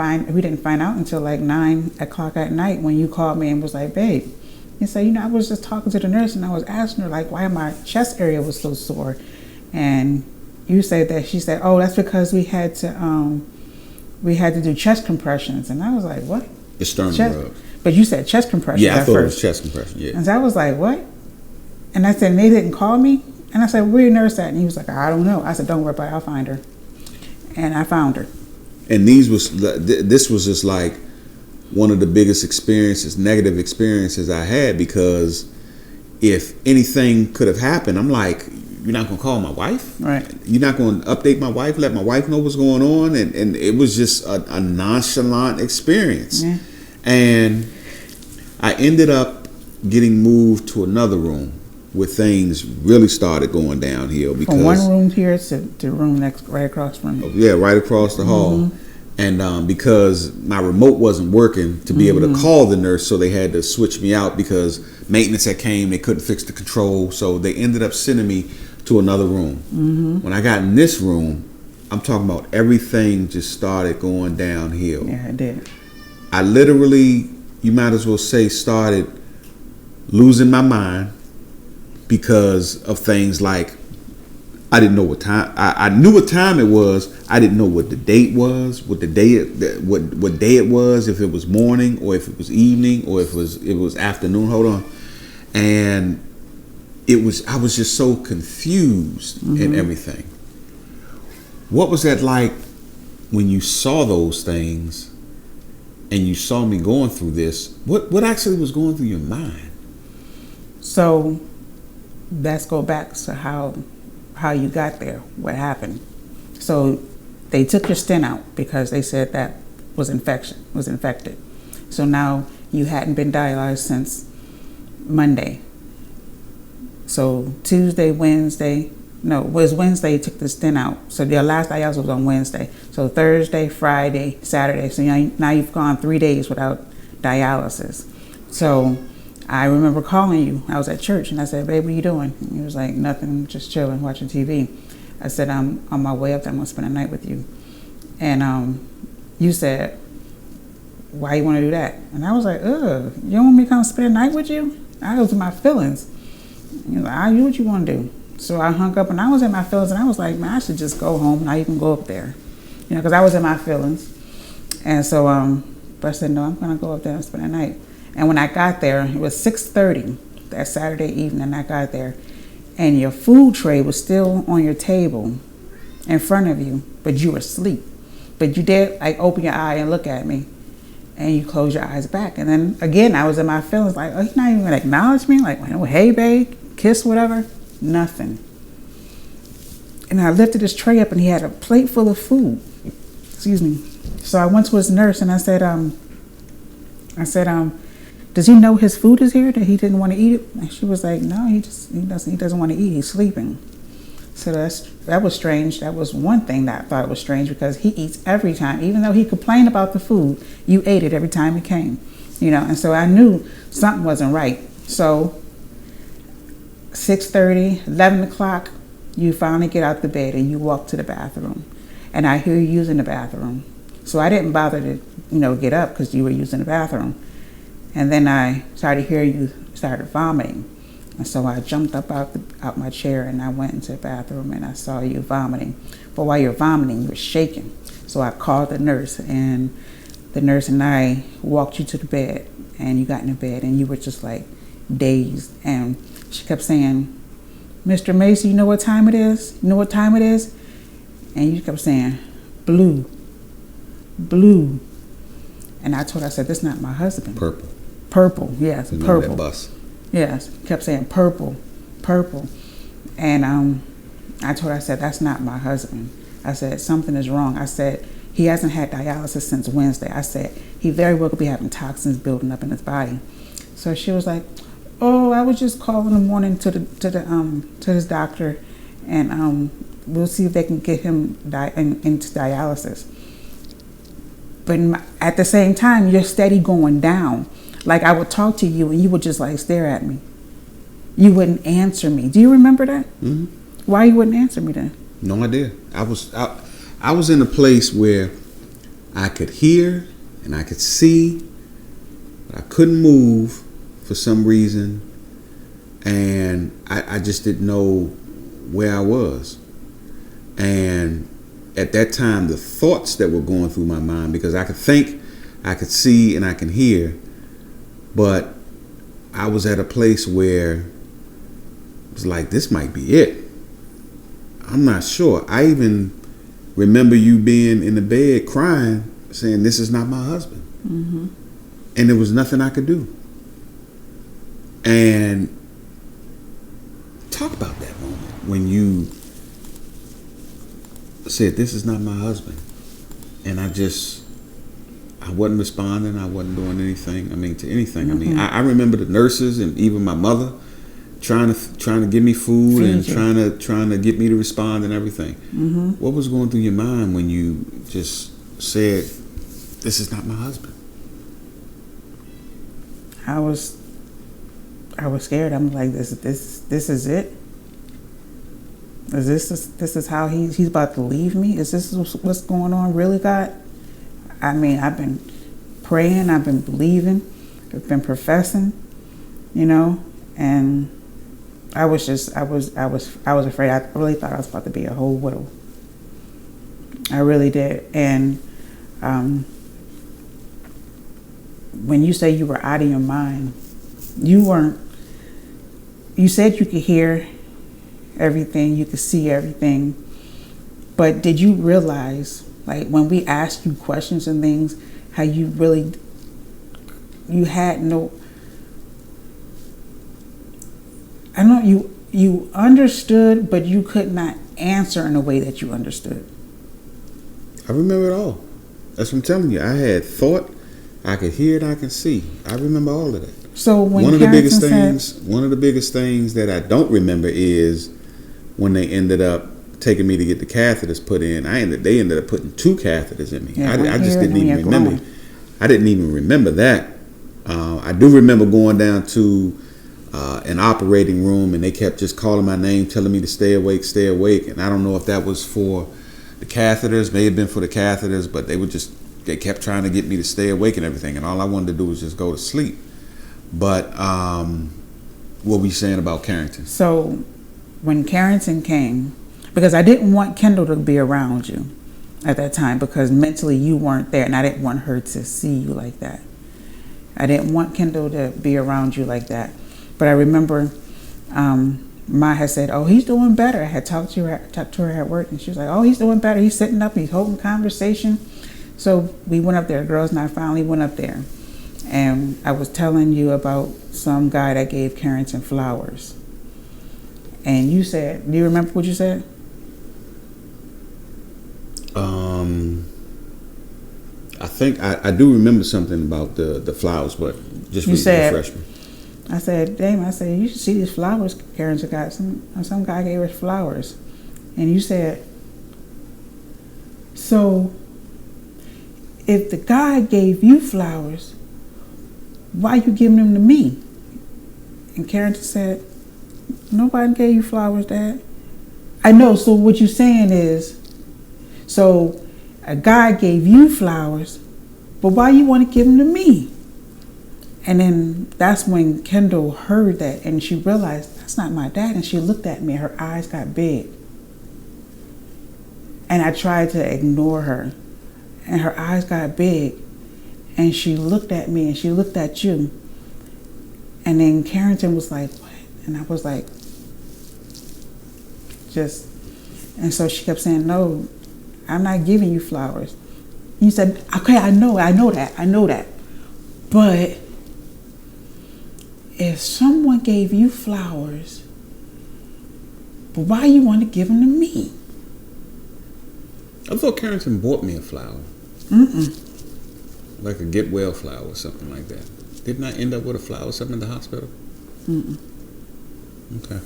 find out until like 9 o'clock at night when you called me and was like, babe, you said, you know, I was just talking to the nurse and I was asking her, like, why my chest area was so sore. And you said that, she said, oh, that's because we had to do chest compressions. And I was like, what? It's sternum rub. But you said chest compressions. Yeah, I thought first. It was chest compression, yeah. And so I was like, what? And I said, and they didn't call me? And I said, where your nurse at? And he was like, I don't know. I said, don't worry about it, I'll find her. And I found her. And this was just like one of the biggest negative experiences I had, because if anything could have happened, I'm like, you're not gonna call my wife, Right. You're not gonna update my wife, let my wife know what's going on, and it was just a nonchalant experience. Yeah. And I ended up getting moved to another room where things really started going downhill, because From one room here to the room next, right across from me. yeah, right across the hall. And because my remote wasn't working to be able to call the nurse, so they had to switch me out because maintenance had came, they couldn't fix the control, so they ended up sending me to another room. When I got in this room, I'm talking about everything just started going downhill. Yeah, I did. I literally, you might as well say, started losing my mind because of things like, I didn't know what time. I knew what time it was. I didn't know what the date was, what day it was, if it was morning or if it was evening or if it was afternoon. Hold on, and I was just so confused in everything. What was that like when you saw those things and you saw me going through this? What actually was going through your mind? So let's go back to how you got there, what happened. So they took your stent out because they said that was infected. So now you hadn't been dialyzed since Monday. So Tuesday, Wednesday, no, it was Wednesday you took the stent out. So your last dialysis was on Wednesday. So Thursday, Friday, Saturday. So now you've gone 3 days without dialysis. So I remember calling you. I was at church and I said, "Babe, what are you doing?" And he was like, "Nothing, just chilling, watching TV." I said, "I'm on my way up there. I'm going to spend a night with you." And you said, "Why you want to do that?" And I was like, "Ugh, you don't want me to come spend a night with you?" I was in my feelings. He was like, "I do what you want to do." So I hung up and I was in my feelings and I was like, "Man, I should just go home and not even go up there." Because I was in my feelings. And so, but I said, "No, I'm going to go up there and spend a night." And when I got there, it was 6:30 that Saturday evening. I got there, and your food tray was still on your table in front of you, but you were asleep. But you did like open your eye and look at me, and you closed your eyes back. And then again, I was in my feelings, like, "Oh, he's not even gonna acknowledge me, like, oh, hey, babe, kiss, whatever." Nothing. And I lifted his tray up, and he had a plate full of food. Excuse me. So I went to his nurse, and I said, "Does he know his food is here, that he didn't want to eat it?" And she was like, "No, he doesn't want to eat. He's sleeping." So that was strange. That was one thing that I thought was strange, because he eats every time. Even though he complained about the food, you ate it every time he came. And so I knew something wasn't right. So 6:30, 11 o'clock, you finally get out the bed and you walk to the bathroom. And I hear you using the bathroom. So I didn't bother to, get up because you were using the bathroom. And then I started hearing you started vomiting. And so I jumped up out my chair and I went into the bathroom and I saw you vomiting. But while you're vomiting, you were shaking. So I called the nurse, and the nurse and I walked you to the bed, and you got in the bed and you were just like dazed. And she kept saying, "Mr. Macy, you know what time it is? You know what time it is?" And you kept saying, "Blue, blue." And I told her, I said, "This is not my husband." Purple, yes, purple. That bus. Yes, kept saying purple. And I told her, I said, "That's not my husband." I said, "Something is wrong." I said, "He hasn't had dialysis since Wednesday." I said, "He very well could be having toxins building up in his body." So she was like, "Oh, I was just calling in the morning to his doctor, and we'll see if they can get him into dialysis." But at the same time, you're steady going down. Like, I would talk to you and you would just like stare at me. You wouldn't answer me. Do you remember that? Mm-hmm. Why you wouldn't answer me then? No idea. I was in a place where I could hear and I could see, but I couldn't move for some reason, and I just didn't know where I was. And at that time, the thoughts that were going through my mind, because I could think, I could see, and I can hear, but I was at a place where it was like, this might be it. I'm not sure. I even remember you being in the bed crying, saying, "This is not my husband." Mm-hmm. And there was nothing I could do. And talk about that moment when you said, "This is not my husband." And I wasn't responding. I wasn't doing anything. To anything. Mm-hmm. I remember the nurses and even my mother trying to give me food and trying to get me to respond and everything. Mm-hmm. What was going through your mind when you just said, "This is not my husband"? I was scared. I'm like, this is it. This is how he's about to leave me? Is this what's going on, really, God? I've been praying, I've been believing, I've been professing, and I was afraid. I really thought I was about to be a whole widow. I really did. And when you say you were out of your mind, you weren't. You said you could hear everything, you could see everything, but did you realize, like, when we asked you questions and things, how you had no, I don't know, you understood, but you could not answer in a way that you understood. I remember it all. That's what I'm telling you. I had thought, I could hear it, I can see. I remember all of that. So when one of the biggest things that I don't remember is when they ended up taking me to get the catheters put in. They ended up putting 2 catheters in me. Yeah, I just didn't even remember. I didn't even remember that. I do remember going down to an operating room, and they kept just calling my name, telling me to stay awake. And I don't know if that was for the catheters, may have been for the catheters, but they kept trying to get me to stay awake and everything. And all I wanted to do was just go to sleep. But what were you saying about Carrington? So when Carrington came, because I didn't want Kendall to be around you at that time, because mentally you weren't there, and I didn't want her to see you like that. I didn't want Kendall to be around you like that. But I remember Ma had said, "Oh, he's doing better." I had talked to her at work, and she was like, "Oh, he's doing better. He's sitting up, he's holding conversation." So we went up there, the girls and I finally went up there. And I was telling you about some guy that gave Carrington flowers. And you said, do you remember what you said? I think I do remember something about the flowers, but just refresh me. I said, Damon, you should see these flowers Carrington got. Some guy gave us flowers. And you said, so if the guy gave you flowers, why you giving them to me? And Carrington said, nobody gave you flowers, Dad. I know, so what you're saying is, so a guy gave you flowers, but why you want to give them to me? And then that's when Kendall heard that, and she realized, that's not my dad. And she looked at me, and her eyes got big. And I tried to ignore her, and her eyes got big. And she looked at me, and she looked at you. And then Carrington was like, what? And I was like, and so she kept saying, no, I'm not giving you flowers. And you said, okay, I know that. But if someone gave you flowers, but why you want to give them to me? I thought Carrington bought me a flower. Like a get well flower or something like that. Didn't I end up with a flower or something in the hospital? Okay.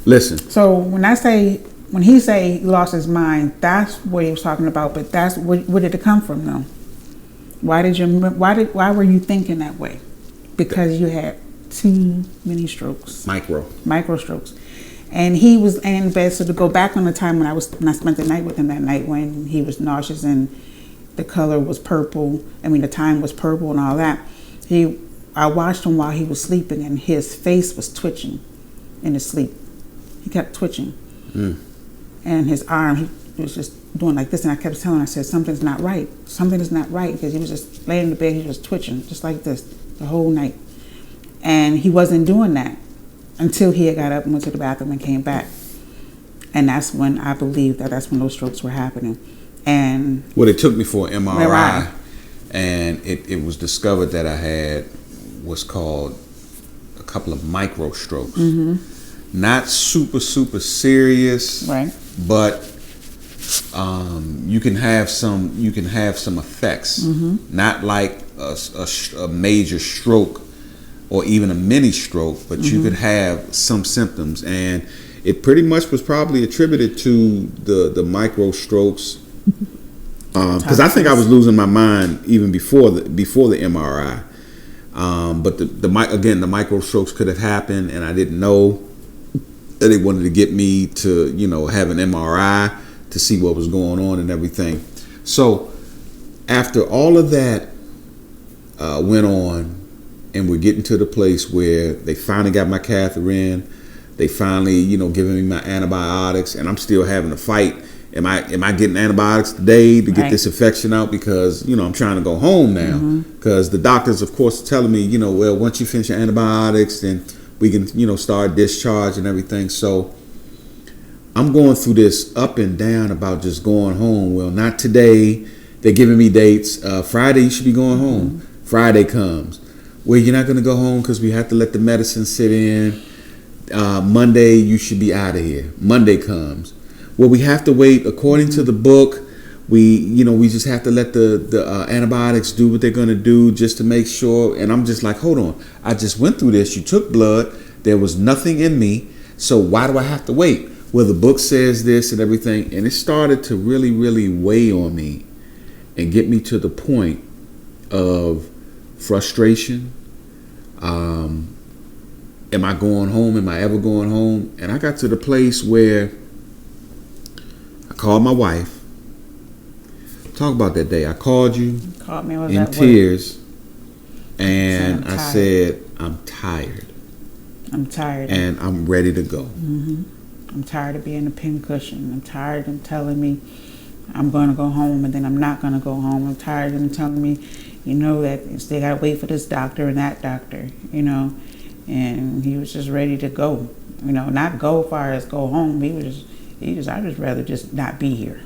Listen. So when he say he lost his mind, that's what he was talking about. But that's where did it come from, though? Why were you thinking that way? Because you had too many strokes. Micro strokes. And he was in bed. So to go back on the time when I spent the night with him that night, when he was nauseous and the color was purple. The time was purple and all that. I watched him while he was sleeping, and his face was twitching in his sleep. He kept twitching. And his arm, he was just doing like this. And I kept telling him, I said, something's not right. Something is not right. Because he was just laying in the bed, he was twitching just like this the whole night. And he wasn't doing that until he had got up and went to the bathroom and came back. And that's when I believe that's when those strokes were happening. And well, they took me for an MRI, MRI. and it was discovered that I had what's called a couple of micro strokes. Not super serious, right. but you can have some effects. Not like a major stroke or even a mini stroke, but you could have some symptoms, and it pretty much was probably attributed to the micro strokes. Because I think I was losing my mind even before the MRI. But the micro strokes could have happened, and I didn't know that they wanted to get me to, have an MRI to see what was going on and everything. So after all of that went on, and we're getting to the place where they finally got my catheter in, they finally, giving me my antibiotics, and I'm still having to fight. Am I getting antibiotics today to get this infection out? Because, I'm trying to go home now. Because the doctors, of course, are telling me, well, once you finish your antibiotics, then we can, start discharge and everything. So I'm going through this up and down about just going home. Well, not today. They're giving me dates. Friday, you should be going home. Friday comes. Well, you're not going to go home because we have to let the medicine sit in. Monday, you should be out of here. Monday comes. Well, we have to wait according to the book. We just have to let the antibiotics do what they're going to do just to make sure. And I'm just like, hold on. I just went through this. You took blood. There was nothing in me. So why do I have to wait? Well, the book says this and everything. And it started to really, really weigh on me and get me to the point of frustration. Am I going home? Am I ever going home? And I got to the place where I called my wife. Talk about that day. I called you Called me in tears, and I said, I'm tired. I'm tired. And I'm ready to go. I'm tired of being a pincushion. I'm tired of them telling me I'm going to go home and then I'm not going to go home. I'm tired of them telling me, that they got to wait for this doctor and that doctor, And he was just ready to go, not go as far as go home. I'd just rather just not be here.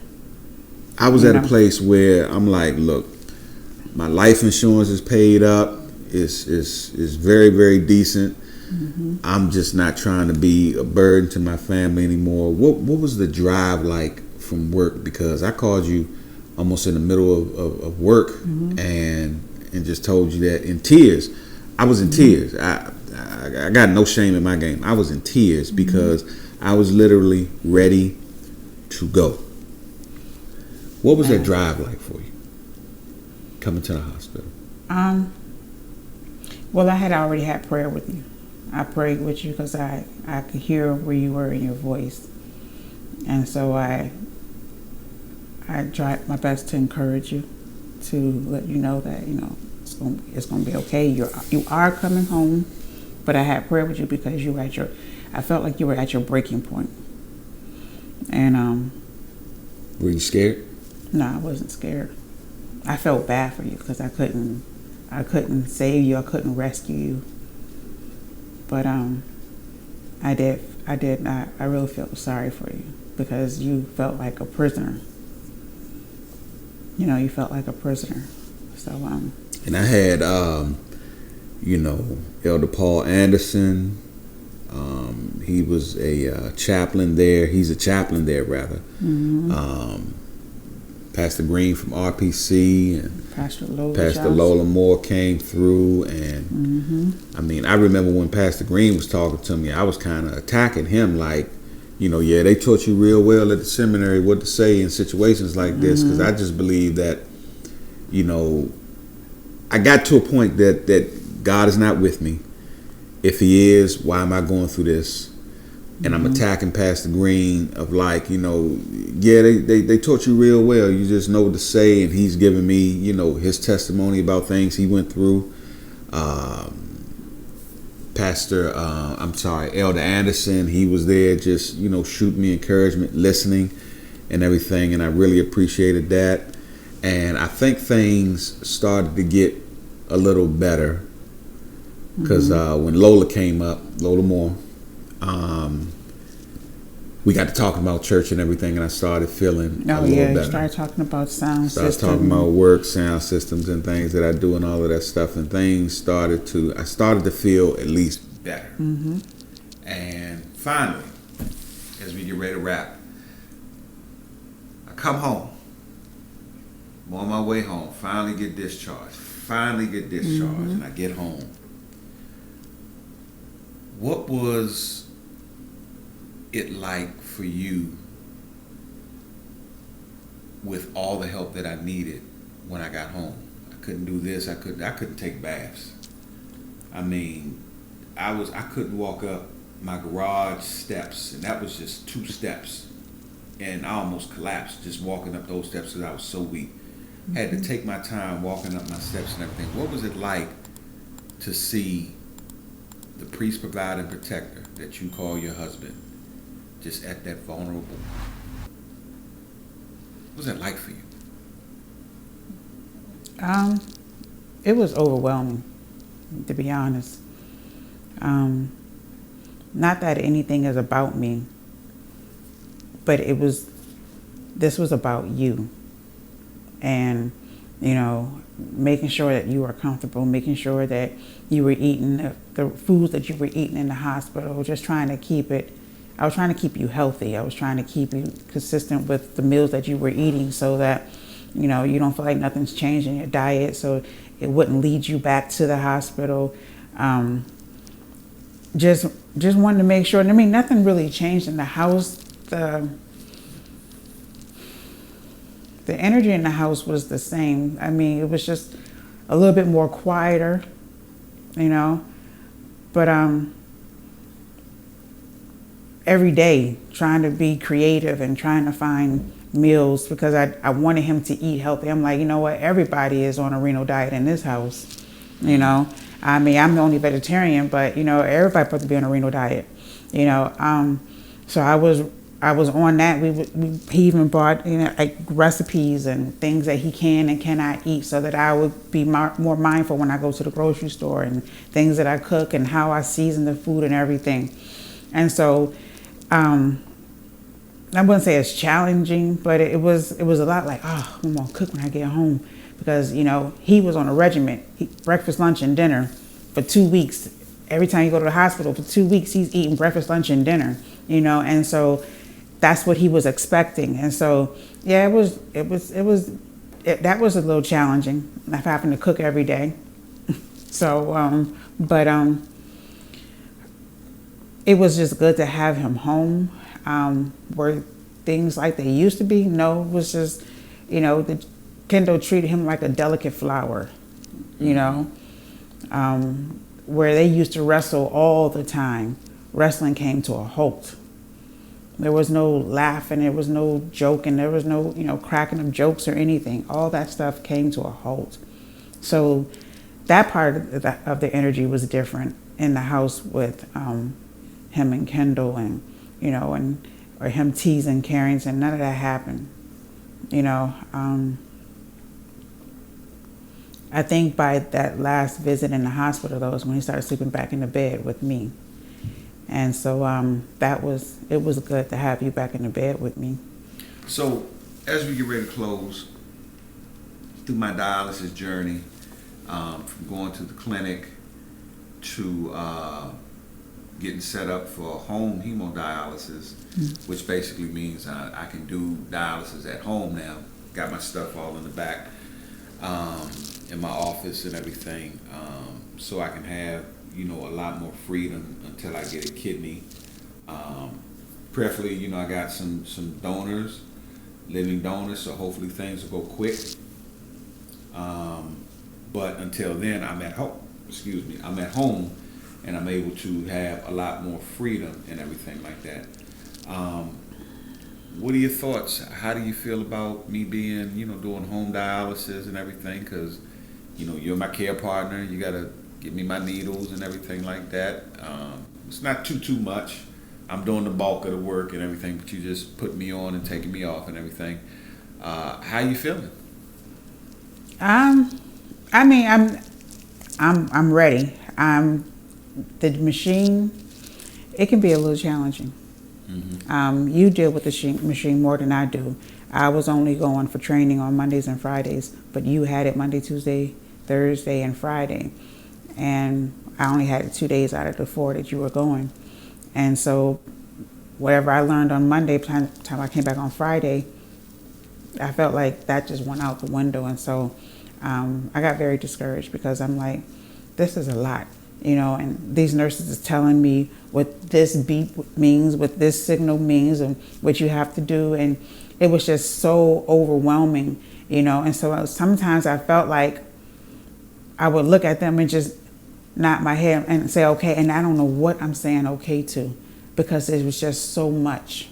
I was at a place where I'm like, look, my life insurance is paid up. It's very, very decent. I'm just not trying to be a burden to my family anymore. What was the drive like from work? Because I called you almost in the middle of work and just told you that in tears. I was in tears. I got no shame in my game. I was in tears because I was literally ready to go. What was that drive like for you, coming to the hospital? Well, I had already had prayer with you. I prayed with you because I could hear where you were in your voice. And so I tried my best to encourage you, to let you know that, it's going to be okay. You are coming home. But I had prayer with you because I felt like you were at your breaking point. And were you scared? No, I wasn't scared. I felt bad for you because I couldn't save you. I couldn't rescue you. But I really felt sorry for you because you felt like a prisoner. You felt like a prisoner. So and I had Elder Paul Anderson. He was a chaplain there. He's a chaplain there, rather. Pastor Green from RPC and Pastor Lola Moore came through. And I remember when Pastor Green was talking to me, I was kind of attacking him like, they taught you real well at the seminary what to say in situations like this. Because I just believe that, I got to a point that God is not with me. If he is, why am I going through this? And I'm attacking Pastor Green of like, they taught you real well. You just know what to say. And he's giving me, his testimony about things he went through. Elder Anderson, he was there just, shooting me encouragement, listening and everything. And I really appreciated that. And I think things started to get a little better because when Lola came up, Lola Moore, we got to talking about church and everything, and I started feeling a Oh little yeah, better. you started talking about sound Started system. talking about work, sound systems, and things that I do, and all of that stuff, and things I started to feel at least better. Mm-hmm. And finally, as we get ready to wrap, I come home. I'm on my way home. Finally get discharged. Mm-hmm. And I get home. What was it like for you with all the help that I needed when I got home? I couldn't do this. I couldn't take baths. I mean, I couldn't walk up my garage steps, and that was just 2 steps, and I almost collapsed just walking up those steps because I was so weak. Had to take my time walking up my steps and everything. What was it like to see the priest, provider, and protector that you call your husband just at that vulnerable? What was that like for you? It was overwhelming, to be honest. Not that anything is about me, but this was about you. And, making sure that you were comfortable, making sure that you were eating the foods that you were eating in the hospital, just trying to keep I was trying to keep you healthy. I was trying to keep you consistent with the meals that you were eating so that, you don't feel like nothing's changed in your diet, so it wouldn't lead you back to the hospital. Just wanted to make sure. I mean, nothing really changed in the house. The energy in the house was the same. I mean, it was just a little bit more quieter, but every day trying to be creative and trying to find meals because I wanted him to eat healthy. I'm like, you know what? Everybody is on a renal diet in this house, I mean, I'm the only vegetarian, but, everybody's supposed to be on a renal diet, so I was on that. He even brought, like recipes and things that he can and cannot eat so that I would be more mindful when I go to the grocery store and things that I cook and how I season the food and everything. And so, I wouldn't say it's challenging, but it was a lot like, oh, I'm gonna cook when I get home because, he was on a regimen, breakfast, lunch, and dinner for 2 weeks. Every time you go to the hospital for 2 weeks, he's eating breakfast, lunch, and dinner, and so that's what he was expecting. And so, yeah, that was a little challenging, having to cook every day. So, it was just good to have him home. Were things like they used to be? No, it was just, Kendall treated him like a delicate flower, where they used to wrestle all the time. Wrestling came to a halt. There was no laughing, there was no joking, there was no, cracking of jokes or anything. All that stuff came to a halt. So that part of the energy was different in the house with him and Kendall and, or him teasing Carrington. None of that happened. I think by that last visit in the hospital, though, is when he started sleeping back in the bed with me. And so it was good to have you back in the bed with me. So as we get ready to close, through my dialysis journey, from going to the clinic to getting set up for home hemodialysis, which basically means I can do dialysis at home now. Got my stuff all in the back in my office and everything, so I can have a lot more freedom until I get a kidney. Preferably, I got some donors, living donors, so hopefully things will go quick. But until then, I'm at home. I'm at home, and I'm able to have a lot more freedom and everything like that. What are your thoughts? How do you feel about me being, doing home dialysis and everything? Because, you're my care partner. You gotta give me my needles and everything like that. It's not too much. I'm doing the bulk of the work and everything, but you just put me on and taking me off and everything. How you feeling? I mean, I'm ready. The machine, it can be a little challenging. You deal with the machine more than I do. I was only going for training on Mondays and Fridays, but you had it Monday, Tuesday, Thursday, and Friday. And I only had it 2 days out of the 4 that you were going. And so whatever I learned on Monday, by the time I came back on Friday, I felt like that just went out the window. And so I got very discouraged because I'm like, this is a lot, and these nurses is telling me what this beep means, what this signal means, and what you have to do. And it was just so overwhelming, and so sometimes I felt like I would look at them and just nod my head and say, okay. And I don't know what I'm saying okay to, because it was just so much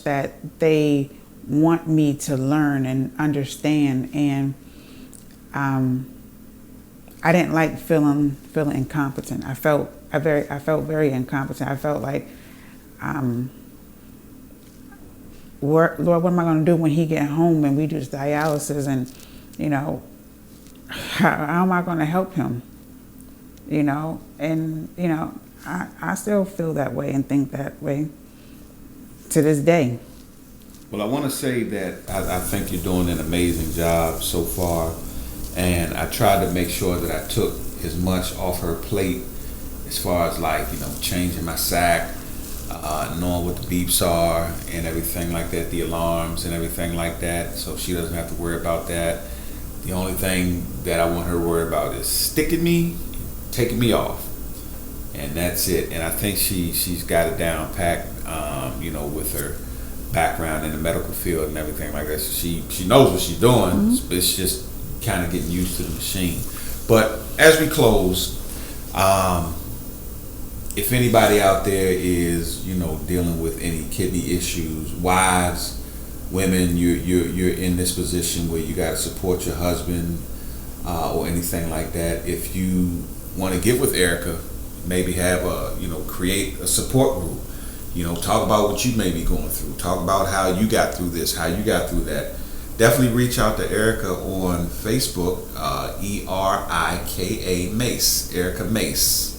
that they want me to learn and understand. And I didn't like feeling incompetent. I felt very incompetent. I felt like, Lord, what am I going to do when he get home and we do this dialysis? And how am I going to help him? I still feel that way and think that way to this day. Well, I want to say that I think you're doing an amazing job so far, and I tried to make sure that I took as much off her plate as far as changing my sack, knowing what the beeps are and everything like that, the alarms and everything like that, so she doesn't have to worry about that. The only thing that I want her to worry about is sticking me, taking me off, and that's it. And I think she's got it down packed, with her background in the medical field and everything like that. So she knows what she's doing. Mm-hmm. It's just kind of getting used to the machine. But as we close, if anybody out there is dealing with any kidney issues, wives, women, you're in this position where you got to support your husband or anything like that. If you want to get with Erica, maybe have create a support group. Talk about what you may be going through. Talk about how you got through this, how you got through that. Definitely reach out to Erica on Facebook, ERIKA Mace, Erica Mace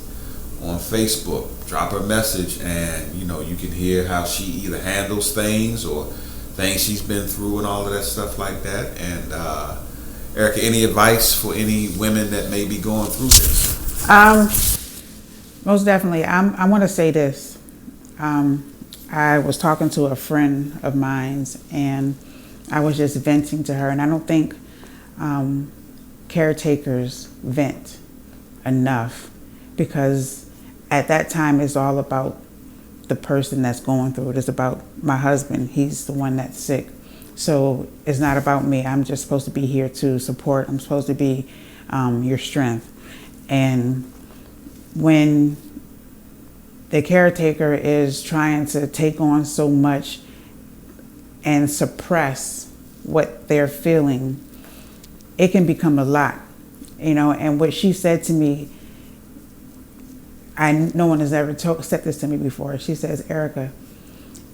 on Facebook. Drop her a message, and you can hear how she either handles things or things she's been through and all of that stuff like that. And Erica, any advice for any women that may be going through this? Most definitely. I want to say this. I was talking to a friend of mine's, and I was just venting to her. And I don't think caretakers vent enough, because at that time it's all about the person that's going through it. It's about my husband. He's the one that's sick. So it's not about me. I'm just supposed to be here to support. I'm supposed to be your strength. And when the caretaker is trying to take on so much and suppress what they're feeling, it can become a lot, And what she said to me, no one has ever said this to me before. She says, Erica,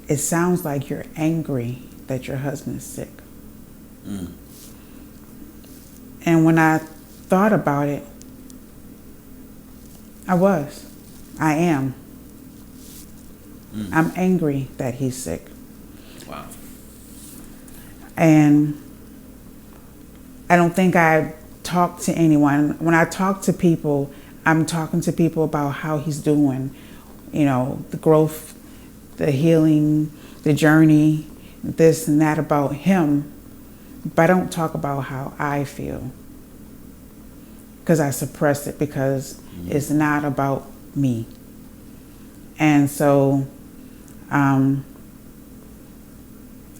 it sounds like you're angry that your husband is sick. Mm. And when I thought about it, I am. I'm angry that he's sick. Wow. And I don't think I talk to anyone. When I talk to people, I'm talking to people about how he's doing, the growth, the healing, the journey, this and that about him. But I don't talk about how I feel, because I suppress it, because it's not about me. And so I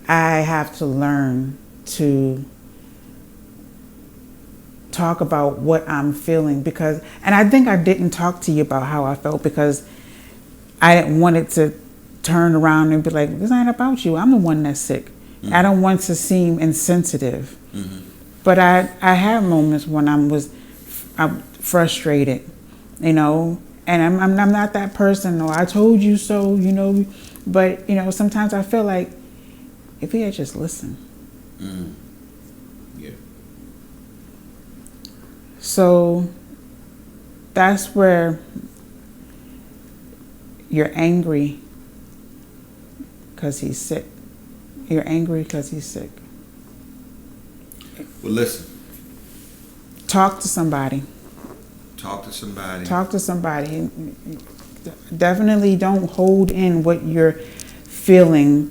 have to learn to talk about what I'm feeling, and I think I didn't talk to you about how I felt because I didn't want it to turn around and be like, this ain't about you. I'm the one that's sick. Mm-hmm. I don't want to seem insensitive. Mm-hmm. But I have moments when I'm frustrated, and I'm not that person, or I told you so, but sometimes I feel like if he had just listened. Mm. Yeah. So that's where You're angry because he's sick. You're angry because he's sick. Well, listen. Talk to somebody. Talk to somebody. Talk to somebody. Definitely don't hold in what you're feeling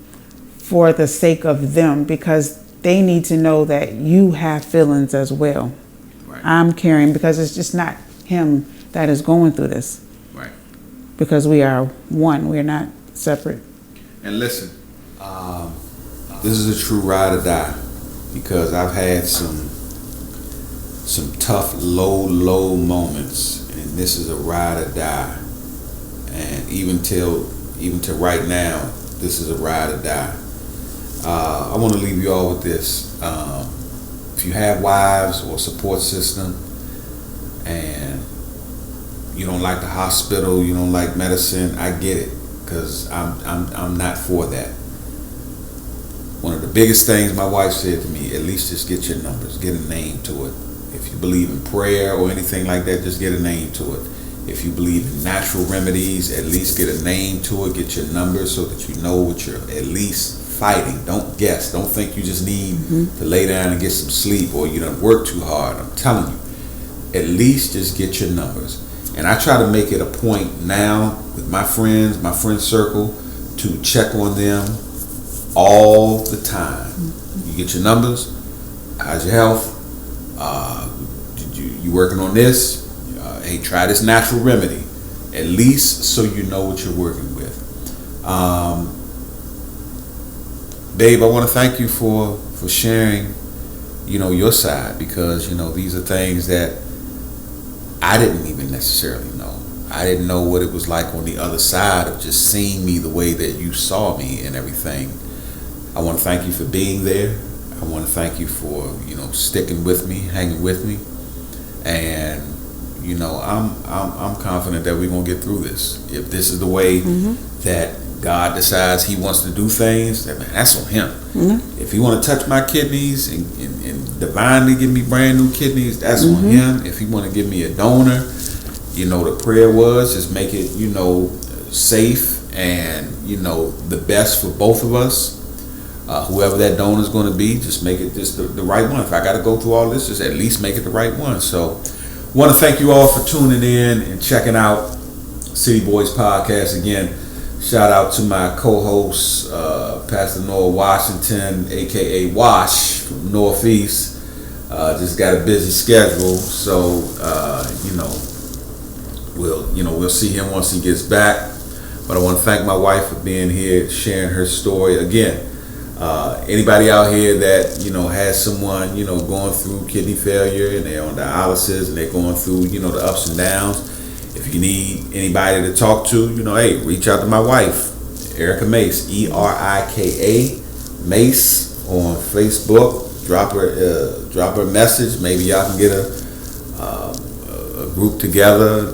for the sake of them, because they need to know that you have feelings as well. Right. I'm caring because it's just not him that is going through this. Right. Because we are one. We're not separate. And listen, this is a true ride or die, because I've had some tough, low moments, and this is a ride or die. And even till right now, this is a ride or die. I want to leave you all with this. If you have wives or support system, and you don't like the hospital, you don't like medicine, I get it, because I'm not for that. One of the biggest things my wife said to me, at least just get your numbers, get a name to it. If you believe in prayer or anything like that, just get a name to it. If you believe in natural remedies, at least get a name to it, get your numbers so that you know what you're at least fighting. Don't guess. Don't think you just need to lay down and get some sleep, or you done work too hard. I'm telling you, at least just get your numbers. And I try to make it a point now with my friends, my friend circle, to check on them all the time. You get your numbers. How's your health? You working on this? Hey, try this natural remedy. At least so you know what you're working with. Babe, I want to thank you for sharing, your side, because, these are things that I didn't even necessarily know. I didn't know what it was like on the other side of just seeing me the way that you saw me and everything. I want to thank you for being there. I want to thank you for, sticking with me, hanging with me. And, I'm confident that we're going to get through this. If this is the way that God decides he wants to do things, man, that's on him. If he want to touch my kidneys and divinely give me brand new kidneys, that's on him. If he want to give me a donor, the prayer was just make it, safe and, the best for both of us. Whoever that donor is going to be, just make it just the right one. If I got to go through all this, just at least make it the right one. So want to thank you all for tuning in and checking out City Boys Podcast. Again, shout out to my co-host, Pastor Noah Washington, aka Wash from Northeast. Just got a busy schedule, so we'll see him once he gets back. But I want to thank my wife for being here, sharing her story. Again, anybody out here that has someone going through kidney failure and they're on dialysis and they're going through the ups and downs. If you need anybody to talk to, hey, reach out to my wife, Erica Mace, Erika Mace on Facebook. Drop her a message. Maybe y'all can get a group together,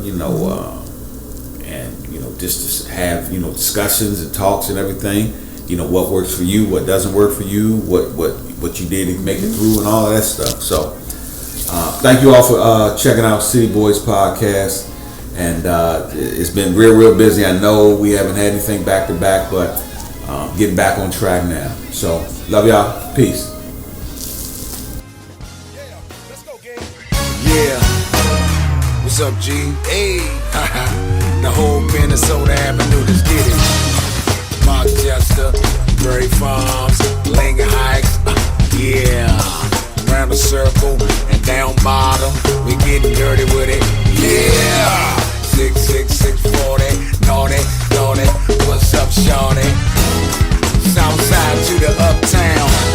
and just to have discussions and talks and everything. What works for you, what doesn't work for you, what you did to make it through, and all of that stuff. So, thank you all for checking out City Boys Podcast. And it's been real busy. I know we haven't had anything back to back, but getting back on track now. So, love y'all. Peace. Yeah. What's up, G? Hey. The whole Minnesota Avenue, let's get it. Rochester, Prairie Farms, Lincoln Heights, yeah. Around the circle and down bottom, we getting dirty with it, yeah. 66640, naughty, what's up, shawty? Southside to the uptown.